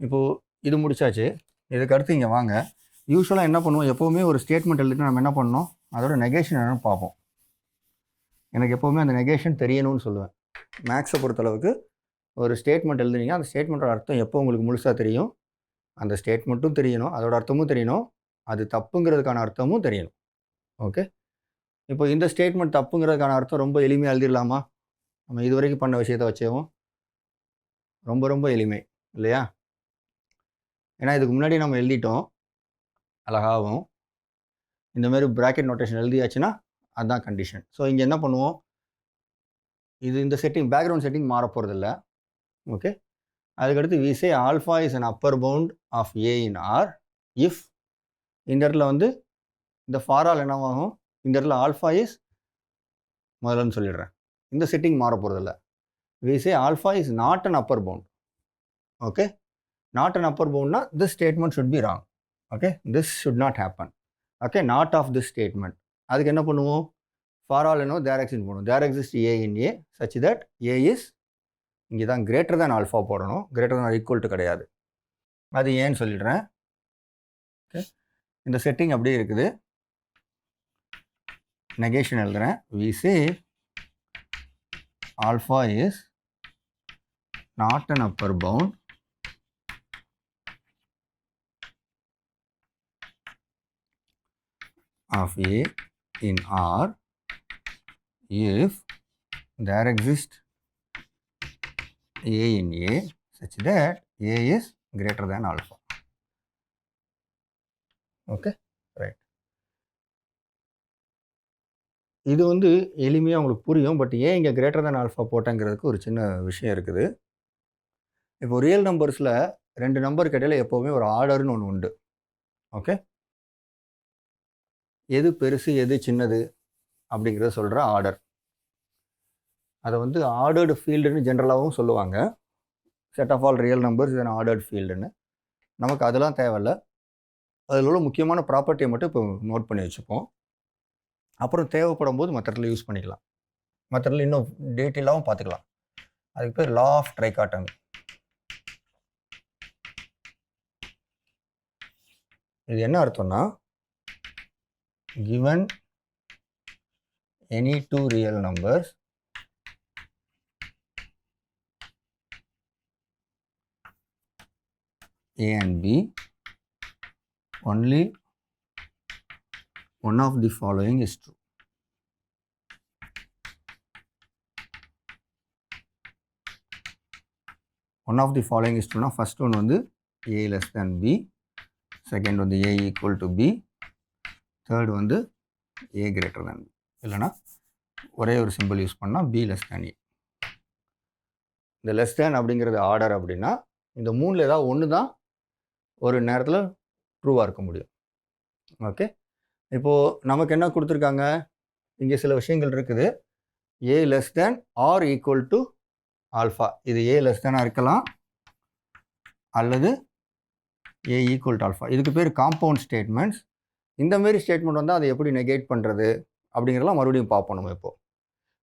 இப்போது இது முடிச்சாச்சு. இதுக்கு அடுத்து இங்கே வாங்க. யூஸ்வலாக என்ன பண்ணுவோம், எப்போவுமே ஒரு ஸ்டேட்மெண்ட் எழுதிட்டு நம்ம என்ன பண்ணோம், அதோட நெகேஷன் என்னன்னு பார்ப்போம். எனக்கு எப்போவுமே அந்த நெகேஷன் தெரியணும்னு சொல்லுவேன். மேக்ஸை பொறுத்தளவுக்கு ஒரு ஸ்டேட்மெண்ட் எழுதுனீங்க, அந்த ஸ்டேட்மெண்ட்டோட அர்த்தம் எப்போ உங்களுக்கு முழுசாக தெரியும், அந்த ஸ்டேட்மெண்ட்டும் தெரியணும், அதோட அர்த்தமும் தெரியணும், அது தப்புங்கிறதுக்கான அர்த்தமும் தெரியணும். ஓகே, இப்போ இந்த ஸ்டேட்மெண்ட் தப்புங்கிறதுக்கான அர்த்தம் ரொம்ப எளிமையாக எழுதிடலாமா? நம்ம இது வரைக்கும் பண்ண விஷயத்தை வச்சேவும் ரொம்ப ரொம்ப எளிமை இல்லையா? ஏன்னா இதுக்கு முன்னாடி நம்ம எழுதிட்டோம் அழகாகவும். இந்தமாரி ப்ராக்கெட் நோட்டேஷன் எழுதியாச்சுன்னா அதுதான் கண்டிஷன். ஸோ இங்கே என்ன பண்ணுவோம், இந்த செட்டிங் பேக்ரவுண்ட் செட்டிங் மாற போகிறதில்ல. ஓகே, அதுக்கடுத்து we say alpha is an upper bound of A in R if இந்த இடத்துல வந்து இந்த ஃபாரால் என்னவாகும், இந்த இடத்துல ஆல்ஃபா இஸ் முதல்லன்னு சொல்லிடுறேன். இந்த செட்டிங் மாற போகிறதில்ல. we say alpha is not an upper bound. Okay, not an upper bound னா this statement should be wrong. Okay, this should not happen. Okay, not of this statement. அதுக்கு என்ன பண்ணுவோம், for all என்ன there exists போடணும். there exists A in A such that A is இங்கே தான் greater than alpha போடணும், greater than or equal to கிடையாது. அது ஏன்னு சொல்லிடுறேன். ஓகே, இந்த செட்டிங் அப்படியே இருக்குது. நெகேஷன் எழுதுறேன். we say alpha is not an upper bound of A in R if there exists A in A such that A is greater than alpha. Okay, right. இது வந்து எளிமையாக உங்களுக்கு புரியும். பட் ஏன் இங்கே கிரேட்டர் தேன் ஆல்ஃபா போட்டேங்கிறதுக்கு ஒரு சின்ன விஷயம் இருக்குது. இப்போ ரியல் நம்பர்ஸில் 2 நம்பருக்கு இடையில எப்போவுமே ஒரு ஆர்டர்னு ஒன்று உண்டு. ஓகே, எது பெருசு எது சின்னது அப்படிங்கிறத சொல்கிற ஆர்டர். அதை வந்து ஆர்டர்டு ஃபீல்டுன்னு ஜென்ரலாகவும் சொல்லுவாங்க. Set of all real numbers is ordered ஃபீல்டுன்னு. நமக்கு அதெல்லாம் தேவையில்லை. அதில் உள்ள முக்கியமான ப்ராப்பர்ட்டியை மட்டும் இப்போ நோட் பண்ணி வச்சுப்போம். அப்புறம் தேவைப்படும் போது மற்ற இடத்துல யூஸ் பண்ணிக்கலாம். மற்ற இடத்துல இன்னும் டீட்டெயிலாகவும் பார்த்துக்கலாம். அதுக்கு பேர் லா ஆஃப் ட்ரைகாட்டமி. இது என்ன அர்த்தம்னா, given any two real numbers A and B, only one of the following is true. One of the following is true. First one வந்து A less than B, second வந்து A equal to B, third வந்து A greater than B. இல்லைனா ஒரே ஒரு simple use பண்ணால் B less than A. இந்த less than அப்படிங்கிறது order அப்படின்னா இந்த மூணில் ஏதாவது ஒன்று தான் ஒரு நேரத்தில் ட்ரூவாக இருக்க முடியும். ஓகே, இப்போது நமக்கு என்ன கொடுத்துருக்காங்க, இங்கே சில விஷயங்கள் இருக்குது. A less than or equal to alpha. இது A less than இருக்கலாம் அல்லது A equal to ஆல்ஃபா. இதுக்கு பேர் காம்பவுண்ட் ஸ்டேட்மெண்ட்ஸ். இந்தமாரி ஸ்டேட்மெண்ட் வந்தால் அதை எப்படி நெகேட் பண்ணுறது அப்படிங்கிறதெல்லாம் மறுபடியும் பார்ப்போம் நம்ம இப்போது.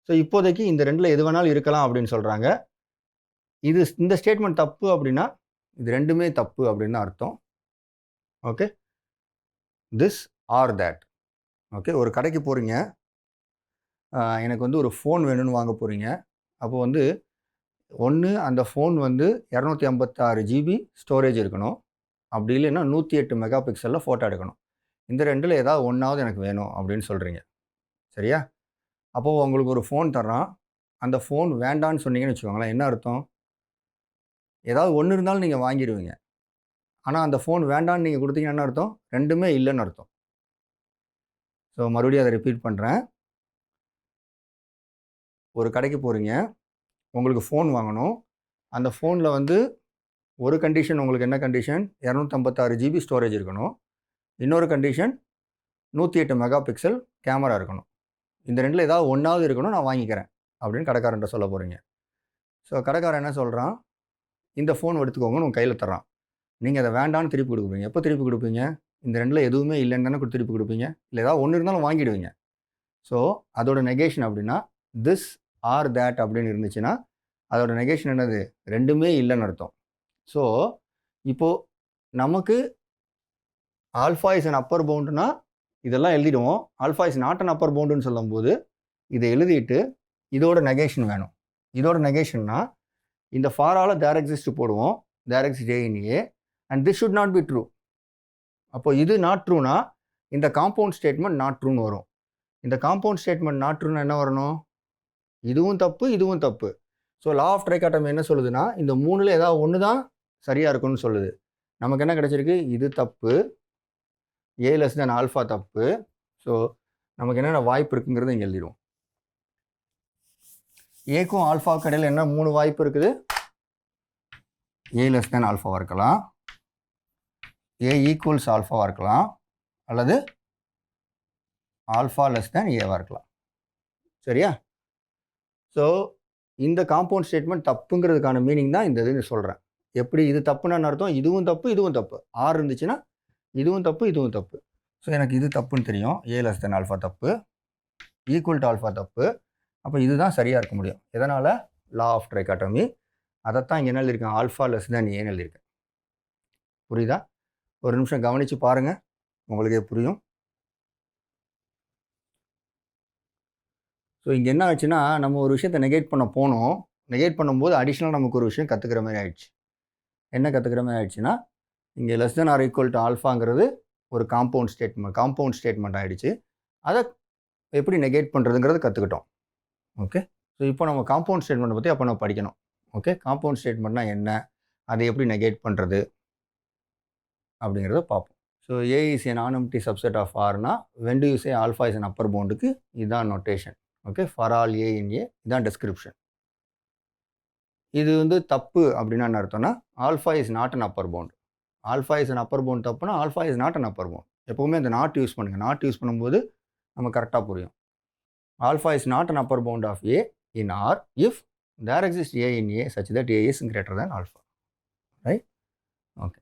ஸோ இப்போதைக்கு இந்த ரெண்டில் எது வேணாலும் இருக்கலாம் அப்படின்னு சொல்கிறாங்க. இந்த ஸ்டேட்மெண்ட் தப்பு அப்படின்னா இது ரெண்டுமே தப்பு அப்படின்னு அர்த்தம். Okay, this or that. Okay, ஒரு கடைக்கு போகிறீங்க, எனக்கு வந்து ஒரு ஃபோன் வேணும்னு வாங்க போகிறீங்க. அப்போ வந்து ஒன்று அந்த ஃபோன் வந்து 256 ஜிபி ஸ்டோரேஜ் இருக்கணும். அப்படி இல்லைன்னா 108 மெகா பிக்சலில் ஃபோட்டோ எடுக்கணும். இந்த ரெண்டில் ஏதாவது ஒன்றாவது எனக்கு வேணும் அப்படின்னு சொல்கிறீங்க. சரியா? அப்போது உங்களுக்கு ஒரு ஃபோன் தர்றான். அந்த ஃபோன் வேண்டான்னு சொன்னீங்கன்னு வச்சுக்கோங்களேன். என்ன அர்த்தம்? ஏதாவது ஒன்று இருந்தாலும் நீங்கள் வாங்கிடுவீங்க. ஆனால் அந்த ஃபோன் வேண்டான்னு நீங்கள் கொடுத்தீங்கன்னா என்ன அர்த்தம்? ரெண்டுமே இல்லைன்னு அர்த்தம். ஸோ மறுபடியும் அதை ரிப்பீட் பண்ணுறேன். ஒரு கடைக்கு போகிறீங்க. உங்களுக்கு ஃபோன் வாங்கணும். அந்த ஃபோனில் வந்து ஒரு கண்டிஷன், உங்களுக்கு என்ன கண்டிஷன்? 256 ஜிபி ஸ்டோரேஜ் இருக்கணும். இன்னொரு கண்டிஷன் 108 மெகா பிக்சல் கேமரா இருக்கணும். இந்த ரெண்டில் ஏதாவது ஒன்றாவது இருக்கணும், நான் வாங்கிக்கிறேன் அப்படின்னு கடைக்காரன்ட்ட சொல்ல போகிறீங்க. ஸோ கடைக்காரன் என்ன சொல்கிறான்? இந்த ஃபோன் எடுத்துக்கோங்கன்னு உங்கள் கையில் தர்றான். நீங்கள் அதை வேண்டான்னு திருப்பி கொடுப்பீங்க. எப்போ திருப்பி கொடுப்பீங்க? இந்த ரெண்டில் எதுவுமே இல்லைன்னு தானே திருப்பி கொடுப்பீங்க. இல்லை ஏதாவது ஒன்று இருந்தாலும் வாங்கிடுவீங்க. ஸோ அதோட நெகேஷன் அப்படின்னா திஸ் ஆர் தேட் அப்படின்னு இருந்துச்சுன்னா அதோட நெகேஷன் என்னது? ரெண்டுமே இல்லைன்னு அர்த்தம். ஸோ இப்போது நமக்கு ஆல்ஃபா இஸ் அன் அப்பர் பவுண்டுனா இதெல்லாம் எழுதிடுவோம். Alpha is not an upper பவுண்டுன்னு சொல்லும்போது இதை எழுதிட்டு இதோட நெகேஷன் வேணும். இதோட நெகேஷன்னா இந்த ஃபாரால தேர் எக்ஸிஸ்ட் போடுவோம். There exist A in A and this should not be true. அப்போ இது நாட் ட்ரூனா இந்த காம்பவுண்ட் ஸ்டேட்மெண்ட் நாட் ட்ரூன்னு வரும். இந்த காம்பவுண்ட் ஸ்டேட்மெண்ட் நாட் ட்ரூன்னு என்ன வரணும்? இதுவும் தப்பு, இதுவும் தப்பு. ஸோ லா ஆஃப் ட்ரைகாட்டமி என்ன சொல்லுதுன்னா இந்த மூணில் ஏதாவது ஒன்று தான் சரியாக இருக்குன்னு சொல்லுது. நமக்கு என்ன கிடைச்சிருக்கு? இது தப்பு, ஏ லெஸ் தென் ஆல்ஃபா தப்பு. ஸோ நமக்கு என்னென்ன வாய்ப்பு இருக்குங்கிறத இங்கே எழுதிடுவோம். ஏக்கும் ஆல்ஃபாவுக்கு இடையில் என்ன 3 வாய்ப்பு இருக்குது? ஏ லெஸ் தென் ஆல்ஃபாவாக இருக்கலாம், ஏ ஈக்குவல்ஸ் ஆல்ஃபாவாக இருக்கலாம், அல்லது ஆல்ஃபா லெஸ் தென் ஏவாக இருக்கலாம். சரியா? ஸோ இந்த காம்பவுண்ட் ஸ்டேட்மெண்ட் தப்புங்கிறதுக்கான மீனிங் தான் இந்த இது சொல்கிறேன். எப்படி இது தப்புன்னு அர்த்தம்? இதுவும் தப்பு, இதுவும் தப்பு. ஆர் இருந்துச்சுன்னா இதுவும் தப்பு, இதுவும் தப்பு. ஸோ எனக்கு இது தப்புன்னு தெரியும். ஏ லெஸ் தென் ஆல்ஃபா தப்பு, ஈக்குவல் டு ஆல்ஃபா தப்பு. அப்போ இதுதான் சரியாக இருக்க முடியும். எதனால்? Law of trichotomy. அதைத்தான் இங்கே என்ன எழுதியிருக்கேன்? ஆல்ஃபா லெஸ் தென் ஏன்னு எழுதியிருக்கேன். புரியுதா? ஒரு நிமிஷம் கவனித்து பாருங்கள், உங்களுக்கே புரியும். ஸோ இங்கே என்ன ஆச்சுன்னா நம்ம ஒரு விஷயத்தை நெகேட் பண்ண போனோம். நெகேட் பண்ணும்போது அடிஷ்னலாக நமக்கு ஒரு விஷயம் கற்றுக்கிற மாதிரி ஆயிடுச்சு. என்ன கற்றுக்கிற மாதிரி ஆயிடுச்சுன்னா இங்கே less than or equal to ஆல்ஃபாங்கிறது ஒரு காம்பவுண்ட் ஸ்டேட்மெண்ட் ஆகிடுச்சு. அதை எப்படி நெகேட் பண்ணுறதுங்கிறது கற்றுக்கிட்டோம். ஓகே. ஸோ இப்போ நம்ம காம்பவுண்ட் ஸ்டேட்மெண்ட்டை பற்றி அப்போ நம்ம படிக்கணும். ஓகே. காம்பவுண்ட் ஸ்டேட்மெண்ட்னா என்ன, அதை எப்படி நெகேட் பண்ணுறது அப்படிங்கிறத பார்ப்போம். So A is A non empty subset of ஆர்னா when do you say alpha is an upper பவுண்டுக்கு இதுதான் notation. Okay. For all A in A இதுதான் டெஸ்கிரிப்ஷன். இது வந்து தப்பு அப்படின்னா என்ன அர்த்தம்னா alpha is not an upper bound. Alpha is an upper bound தப்புனா alpha is not an upper bound. எப்போவுமே அந்த நாட் யூஸ் பண்ணுங்கள். நாட் யூஸ் பண்ணும்போது நம்ம கரெக்டாக புரியும். Alpha is not an upper bound of A in R if there exist A in A such that A is greater than alpha. Right? Okay.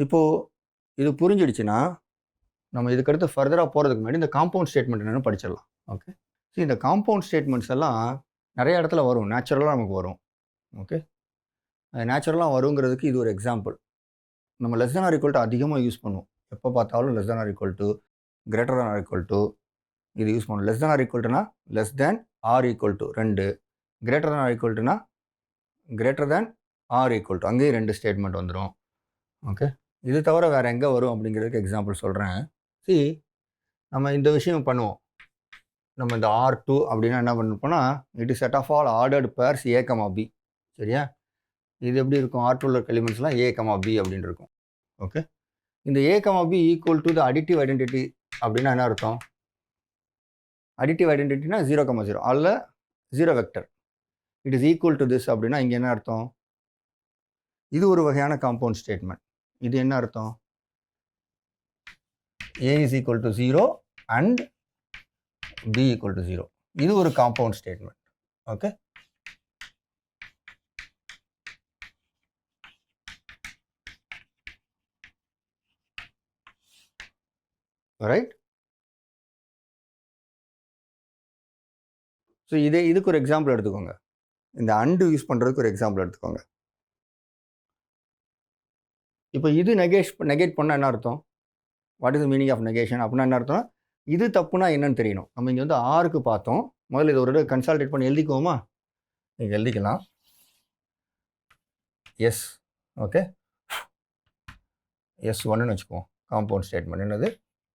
இப்போது இது புரிஞ்சிடுச்சுன்னா நம்ம இதுக்கடுத்து ஃபர்தராக போகிறதுக்கு முன்னாடி இந்த காம்பவுண்ட் ஸ்டேட்மெண்ட் என்னென்னு படிச்சிடலாம். ஓகே. ஸோ இந்த காம்பவுண்ட் ஸ்டேட்மெண்ட்ஸ் எல்லாம் நிறைய இடத்துல வரும், நேச்சுரலாக நமக்கு வரும். ஓகே. நேச்சுரலாக வருங்கிறதுக்கு இது ஒரு எக்ஸாம்பிள். நம்ம less than or equal to அதிகமாக யூஸ் பண்ணுவோம். எப்போ பார்த்தாலும் less than or equal to, greater than or equal to இது யூஸ் பண்ணுவோம். லெஸ் தென் ஆர் ஈக்குவல் டுனா less than or equal to 2, greater than or equal டுனா greater than or equal to, அங்கேயும் 2 statement வந்துடும். Okay. இது தவிர வேறு எங்கே வரும் அப்படிங்கிறதுக்கு எக்ஸாம்பிள் சொல்கிறேன். நம்ம இந்த விஷயம் பண்ணுவோம். நம்ம இந்த R2 அப்படின்னா என்ன பண்ணிருப்போம்னா it is set of all ordered pairs A, B. சரியா? இது எப்படி இருக்கும்? R2ல இருக்க எலிமெண்ட்ஸ்லாம் A, B அப்படின்னு இருக்கும். ஓகே. இந்த A, B equal to the additive identity அப்படின்னா என்ன அர்த்தம்? அடிட்டிவ் ஐடென்டிட்டினா 0, 0 அல்ல 0 vector. It is equal to this அப்படின்னா இங்கே என்ன அர்த்தம்? இது ஒரு வகையான காம்பவுண்ட் ஸ்டேட்மெண்ட். இது என்ன அர்த்தம்? A is equal to 0 and B equal to 0. இது ஒரு compound statement. Okay. Right? So இதுக்கு ஒரு எக்ஸாம்பிள் எடுத்துக்கோங்க. இந்த அண்டு யூஸ் பண்ணுறதுக்கு ஒரு எக்ஸாம்பிள் எடுத்துக்கோங்க. இப்போ இது நெகேட் பண்ணால் என்ன அர்த்தம்? What is the meaning of negation அப்படின்னா என்ன அர்த்தம்? இது தப்புனா என்னன்னு தெரியணும். நம்ம இங்கே வந்து ஆருக்கு பார்த்தோம். முதல்ல இதை ஒரு கன்சால்டேட் பண்ணி எழுதிக்குவோமா? நீங்கள் எழுதிக்கலாம். எஸ் ஓகே, S1ன்னு வச்சுக்குவோம். காம்பவுண்ட் ஸ்டேட்மெண்ட் என்னது?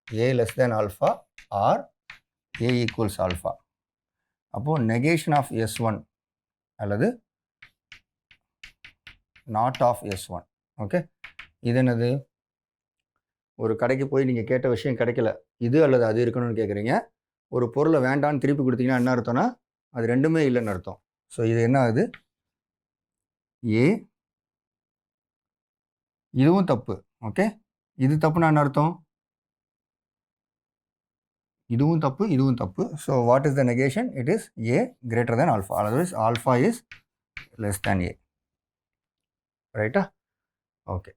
A less than alpha or A equals alpha. அப்போது நெகேஷன் ஆஃப் S1 அல்லது நாட் ஆஃப் S1. ஓகே, இது என்னது? ஒரு கடைக்கு போய் நீங்கள் கேட்ட விஷயம் கிடைக்கல, இது அல்லது அது இருக்கணும்னு கேட்குறீங்க. ஒரு பொருளை வேண்டான்னு திருப்பி கொடுத்தீங்கன்னா என்ன அர்த்தம்னா அது ரெண்டுமே இல்லைன்னு அர்த்தம். ஸோ இது என்ன ஆகுது? ஏ, இதுவும் தப்பு. ஓகே, இது தப்புனா என்ன அர்த்தம்? இதுவும் தப்பு, இதுவும் தப்பு. So what is the negation? It is A greater than alpha, otherwise alpha is less than A. ரைட்டா? ஓகே,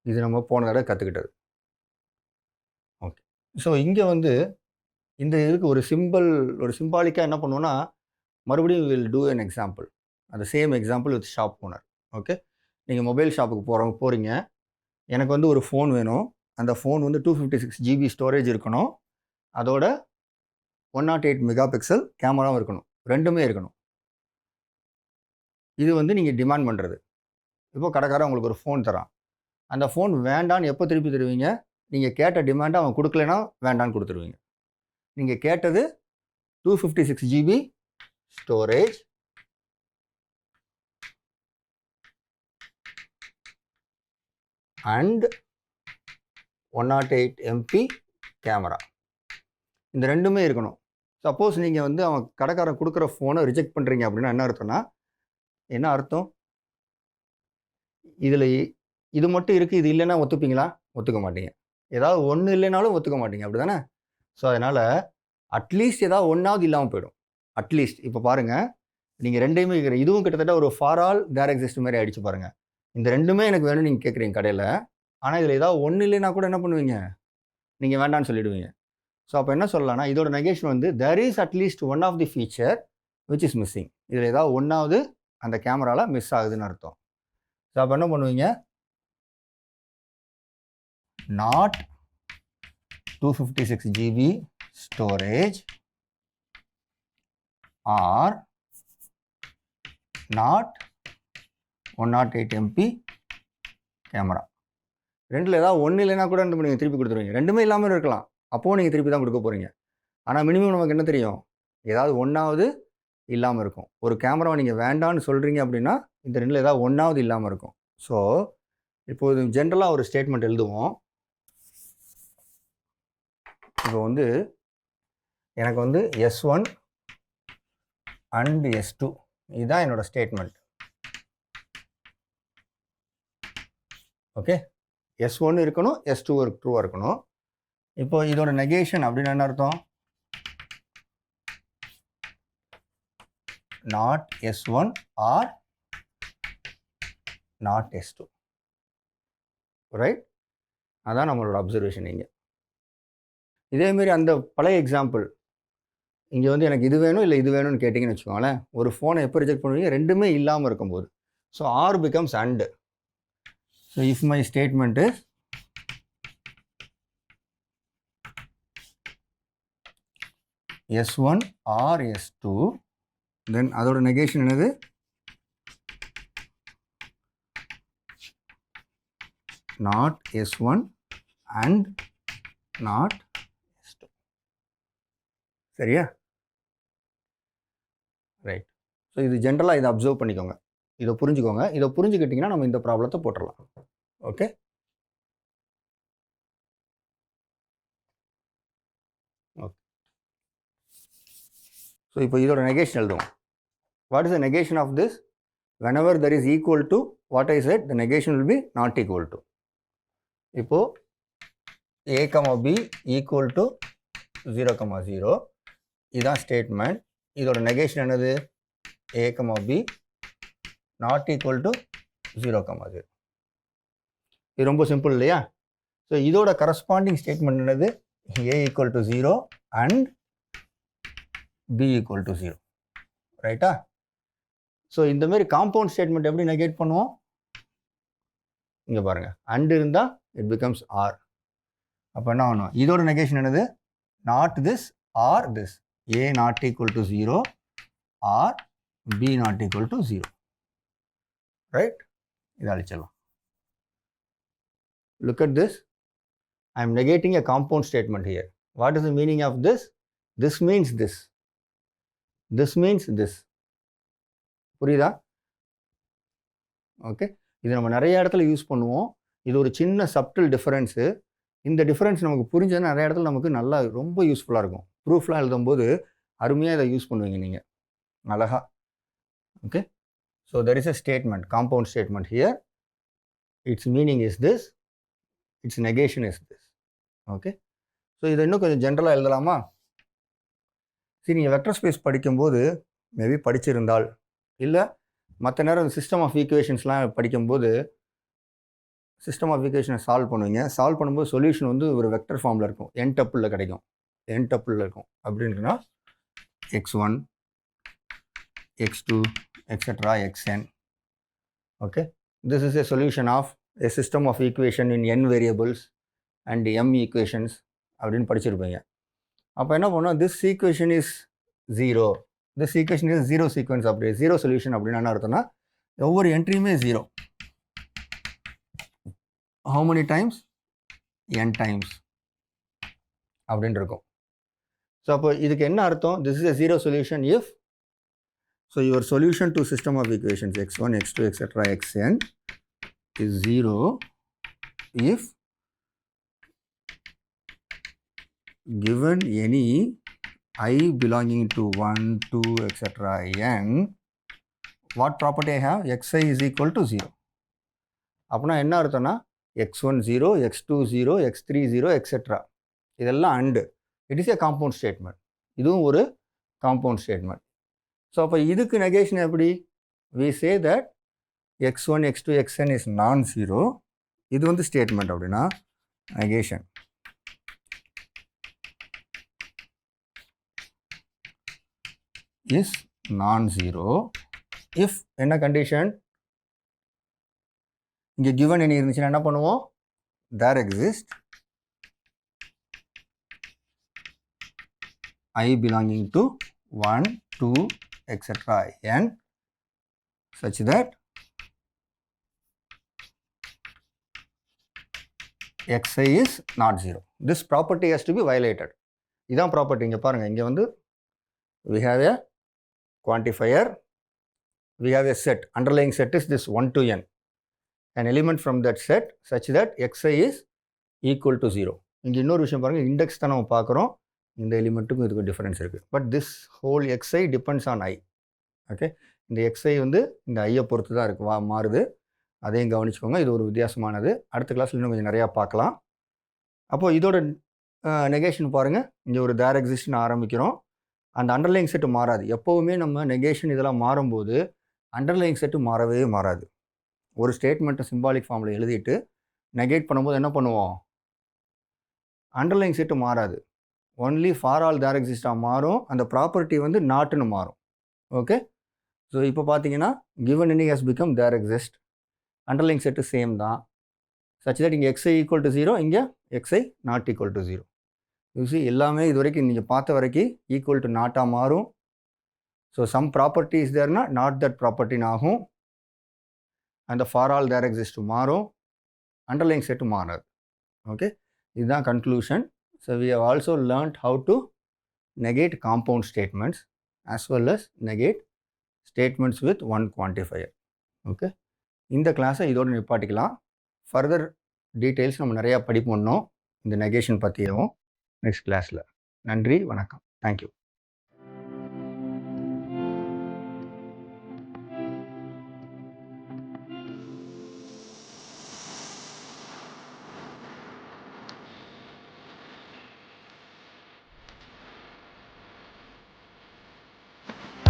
இது நம்ம போன தடவை கற்றுக்கிட்டது. ஓகே, ஸோ இங்கே வந்து இந்த இதுக்கு ஒரு சிம்பாலிக்காக என்ன பண்ணுவோன்னா, மறுபடியும் வில் டூ அன் எக்ஸாம்பிள். அந்த same example with shop owner. Okay, நீங்கள் மொபைல் ஷாப்புக்கு போகிறீங்க. எனக்கு வந்து ஒரு ஃபோன் வேணும். அந்த ஃபோன் வந்து 256 GB ஸ்டோரேஜ் இருக்கணும். அதோட 108 மெகாபிக்சல் கேமராவும் இருக்கணும். ரெண்டுமே இருக்கணும். இது வந்து நீங்கள் டிமாண்ட் பண்ணுறது. இப்போ கடைக்காரன் உங்களுக்கு ஒரு ஃபோன் தரான். அந்த ஃபோன் வேண்டான்னு எப்போ திருப்பி தருவீங்க? நீங்கள் கேட்ட டிமாண்டை அவன் கொடுக்கலனா வேண்டான்னு கொடுத்துருவீங்க. நீங்கள் கேட்டது 256 GB storage and 108 MP camera. இந்த ரெண்டுமே இருக்கணும். சப்போஸ் நீங்கள் வந்து அவன் கடைக்காரன் கொடுக்குற ஃபோனை ரிஜெக்ட் பண்ணுறீங்க அப்படின்னா என்ன அர்த்தம்னா, என்ன அர்த்தம்? இதில் இது மட்டும் இருக்குது, இது இல்லைன்னா ஒத்துப்பீங்களா? ஒத்துக்க மாட்டீங்க. ஏதாவது ஒன்று இல்லைனாலும் ஒத்துக்க மாட்டீங்க, அப்படி தானே? ஸோ அதனால் அட்லீஸ்ட் ஏதாவது ஒன்றாவது இல்லாமல் போயிடும். அட்லீஸ்ட் இப்போ பாருங்கள், நீங்கள் ரெண்டையுமே கேட்குற, இதுவும் கிட்டத்தட்ட ஒரு ஃபார் ஆல் தேர் எக்ஸிஸ்ட் மாதிரி ஆகிடுச்சு பாருங்கள். இந்த ரெண்டுமே எனக்கு வேணும்னு நீங்கள் கேட்குறீங்க கடையில். ஆனால் இதில் ஏதாவது ஒன்று இல்லைன்னா கூட என்ன பண்ணுவீங்க? நீங்கள் வேண்டான்னு சொல்லிவிடுவீங்க. ஸோ அப்போ என்ன சொல்லலாம்னா, இதோட நெகேஷன் வந்து there is at least one of the feature which is missing. இதில் ஏதாவது ஒன்றாவது அந்த கேமராவில் மிஸ் ஆகுதுன்னு அர்த்தம். ஸோ அப்போ என்ன பண்ணுவீங்க? Not 256 GB storage or not 108 MP camera. ரெண்டில் ஏதாவது ஒன்று இல்லைன்னா கூட நீங்கள் திருப்பி கொடுத்துருவீங்க. ரெண்டுமே இல்லாமல் இருக்கலாம், அப்போது நீங்கள் திருப்பி தான் கொடுக்க போகிறீங்க. ஆனால் மினிமம் நமக்கு என்ன தெரியும்? ஏதாவது ஒன்றாவது இல்லாமல் இருக்கும். ஒரு கேமராவை நீங்கள் வேண்டான்னு சொல்கிறீங்க அப்படின்னா இந்த ரெண்டில் ஏதாவது ஒன்றாவது இல்லாமல் இருக்கும். ஸோ இப்போது ஜென்ரலாக ஒரு ஸ்டேட்மெண்ட் எழுதுவோம். இப்போ வந்து எனக்கு வந்து S1 அண்ட் S2 இதுதான் என்னோட ஸ்டேட்மெண்ட். ஓகே, S1 இருக்கணும், S2 ட்ரூவாக இருக்கணும். இப்போ இதோட நெகேஷன் அப்படின்னு என்ன அர்த்தம்? Not S1 or not S2. Right? அதான் நம்மளோட அப்சர்வேஷன் இங்கே. இதேமாரி அந்த பழைய எக்ஸாம்பிள் இங்கே வந்து எனக்கு இது வேணும் இல்லை இது வேணும்னு கேட்டிங்கன்னு வச்சுக்கோங்களேன். ஒரு ஃபோனை எப்போ ரிஜெக்ட் பண்ணுவீங்க? ரெண்டுமே இல்லாமல் இருக்கும்போது. So or becomes and. So if my statement is S1 or S2, then அதோட நெகேஷன் என்னது? Not S1 and not S2. சரியா? ரைட். ஸோ இது ஜென்ரலாக இதை அப்சர்வ் பண்ணிக்கோங்க, இதை புரிஞ்சுக்கோங்க. இதை புரிஞ்சுக்கிட்டிங்கன்னா நம்ம இந்த ப்ராப்ளத்தை போட்டுடலாம். Okay, okay. ஸோ இப்போ இதோட நெகேஷன் எழுதுவோம். What is the negation of this? whenever there is equal to what I said, the negation will be not equal to. இப்போ a, b equal to 0, 0 இதுதான் ஸ்டேட்மெண்ட். இதோட நெகேஷன் என்னது? a, b not equal to 0, 0. இது ரொம்ப simple இல்லையா? So இதோட corresponding statement என்னது? a equal to 0 and b equal to 0. ரைட்டா? ஸோ இந்த மாதிரி காம்பவுண்ட் ஸ்டேட்மெண்ட் எப்படி நெகேட் பண்ணுவோம்? இங்கே பாருங்கள், அண்ட் இருந்தால் இட் பிகம்ஸ் ஆர். அப்போ என்ன ஆகணும்? இதோட நெகேஷன் என்னது? Not this or this. a not equal to 0 or b not equal to 0. Right? இதை அழிச்சிடலாம். Look at this. I am negating a compound statement here. What is the meaning of this? This means this. This means this. புரியுதா? Okay, இது நம்ம நிறைய இடத்துல use பண்ணுவோம். இது ஒரு சின்ன சப்டில் டிஃபரன்ஸு. இந்த டிஃபரன்ஸ் நமக்கு புரிஞ்சதுன்னா நிறைய இடத்துல நமக்கு நல்லா ரொம்ப யூஸ்ஃபுல்லாக இருக்கும். ப்ரூஃப்லாம் எழுதும்போது அருமையாக இதை யூஸ் பண்ணுவீங்க நீங்கள் அழகா. Okay, so there is a statement, compound statement here. It's meaning is this, it's negation is this. Okay, so இதை இன்னும் கொஞ்சம் ஜென்ரலாக எழுதலாமா? சரி, நீங்கள் வெக்டர் ஸ்பேஸ் படிக்கும்போது மேபி படிச்சிருந்தால், இல்லை மற்ற நேரம் சிஸ்டம் ஆஃப் ஈக்குவேஷன்ஸ்லாம் படிக்கும்போது சிஸ்டம் ஆஃப் ஈக்குவேஷனை சால்வ் பண்ணுவீங்க. சால்வ் பண்ணும்போது சொல்யூஷன் வந்து ஒரு வெக்டர் ஃபார்மில் இருக்கும், என் டப்பிளில் கிடைக்கும், என் டப்பிளில் இருக்கும். அப்படின்னா x1 x2 etc. xn. okay, this is a solution of a system of equation in n variables and m equations அப்படின்னு படிச்சிருப்பீங்க. அப்போ என்ன பண்ணோம்? this equation is 0, this equation is 0 sequence. அப்படி 0 solution அப்படின்னு என்ன அர்த்தம்னா ஒவ்வொரு என்ட்ரியுமே 0. how many times? n times அப்படின்னு இருக்கும். ஸோ அப்போ இதுக்கு என்ன அர்த்தம்? this is a 0 solution if, so your solution to system of equations x1 x2 etc. xn is 0 if given any I belonging to 1 2 etc. n, what property I have? xi is equal to 0. அப்படின்னா என்ன அர்த்தம்னா x1 0 x2 0 x3 0 etc. இதெல்லாம் and. It is a compound statement. இதுவும் ஒரு compound statement. So அப்போ இதுக்கு negation எப்படி? We say that x1 x2 xn is non zero. இது வந்து ஸ்டேட்மெண்ட். அப்படின்னா negation is non zero if என்ன கண்டிஷன்? இங்கே கிவன் என்ன இருந்துச்சுன்னா என்ன பண்ணுவோம்? There exist I belonging to 1 2 etc. n such that xi is not 0. This property has to be violated. இதான் ப்ராப்பர்ட்டி. இங்கே பாருங்கள், இங்கே வந்து we have a quantifier, we have a set, underlying set is this 1 to n, an element from that set such that xi is equal to 0. இங்கே இன்னொரு விஷயம் பாருங்கள், index தான் நம்ம பார்க்குறோம். இந்த எலிமெண்ட்டுக்கும் இதுக்கு டிஃபரன்ஸ் இருக்குது. But this whole xi depends on i. Okay, இந்த xi வந்து இந்த ஐயை பொறுத்து தான் இருக்குது, மாறுது. அதையும் கவனிச்சுக்கோங்க. இது ஒரு வித்தியாசமானது. அடுத்த கிளாஸில் இன்னும் கொஞ்சம் நிறையா பார்க்கலாம். அப்போது இதோட நெகேஷன் பாருங்கள். இங்கே ஒரு தேர் எக்ஸிஸ்ட்னு ஆரம்பிக்கிறோம். அந்த அண்டர்லைங் செட்டு மாறாது. எப்போவுமே நம்ம நெகேஷன் இதெல்லாம் மாறும்போது அண்டர்லைங் செட்டு மாறவே மாறாது. ஒரு ஸ்டேட்மெண்ட்டை சிம்பாலிக் ஃபார்மில் எழுதிட்டு நெகேட் பண்ணும்போது என்ன பண்ணுவோம்? அண்டர்லைங் செட்டு மாறாது. ஒன்லி ஃபார் ஆல் தேர் எக்ஸிஸ்டாக மாறும். அந்த ப்ராப்பர்ட்டி வந்து நாட்டுன்னு மாறும். ஓகே, ஸோ இப்போ பார்த்தீங்கன்னா given any has become there exist, underlying set same தான். சச் தட் இங்கே xi ஈக்குவல் டு 0, இங்கே xi not equal to 0. You see எல்லாமே இது வரைக்கும் நீங்கள் பார்த்த வரைக்கும் ஈக்குவல் டு நாட்டாக மாறும். ஸோ சம் ப்ராப்பர்ட்டி இஸ் தேர்னா நாட் தட் ப்ராப்பர்ட்டின்னு ஆகும். அந்த ஃபார் ஆல் தேர் எக்ஸிஸ்ட் மாறும், அண்டர்லைங் செட்டு மாறாது. ஓகே, இதுதான் conclusion. So we have also learnt how to negate compound statements as well as negate statements with one quantifier. Okay, இந்த கிளாஸை இதோடு நிப்பாட்டிக்கலாம். ஃபர்தர் டீட்டெயில்ஸ் நம்ம நிறையா படிப்போம் இந்த நெகேஷன் பற்றியும் நெக்ஸ்ட் கிளாஸில். நன்றி, வணக்கம், தேங்க்யூ.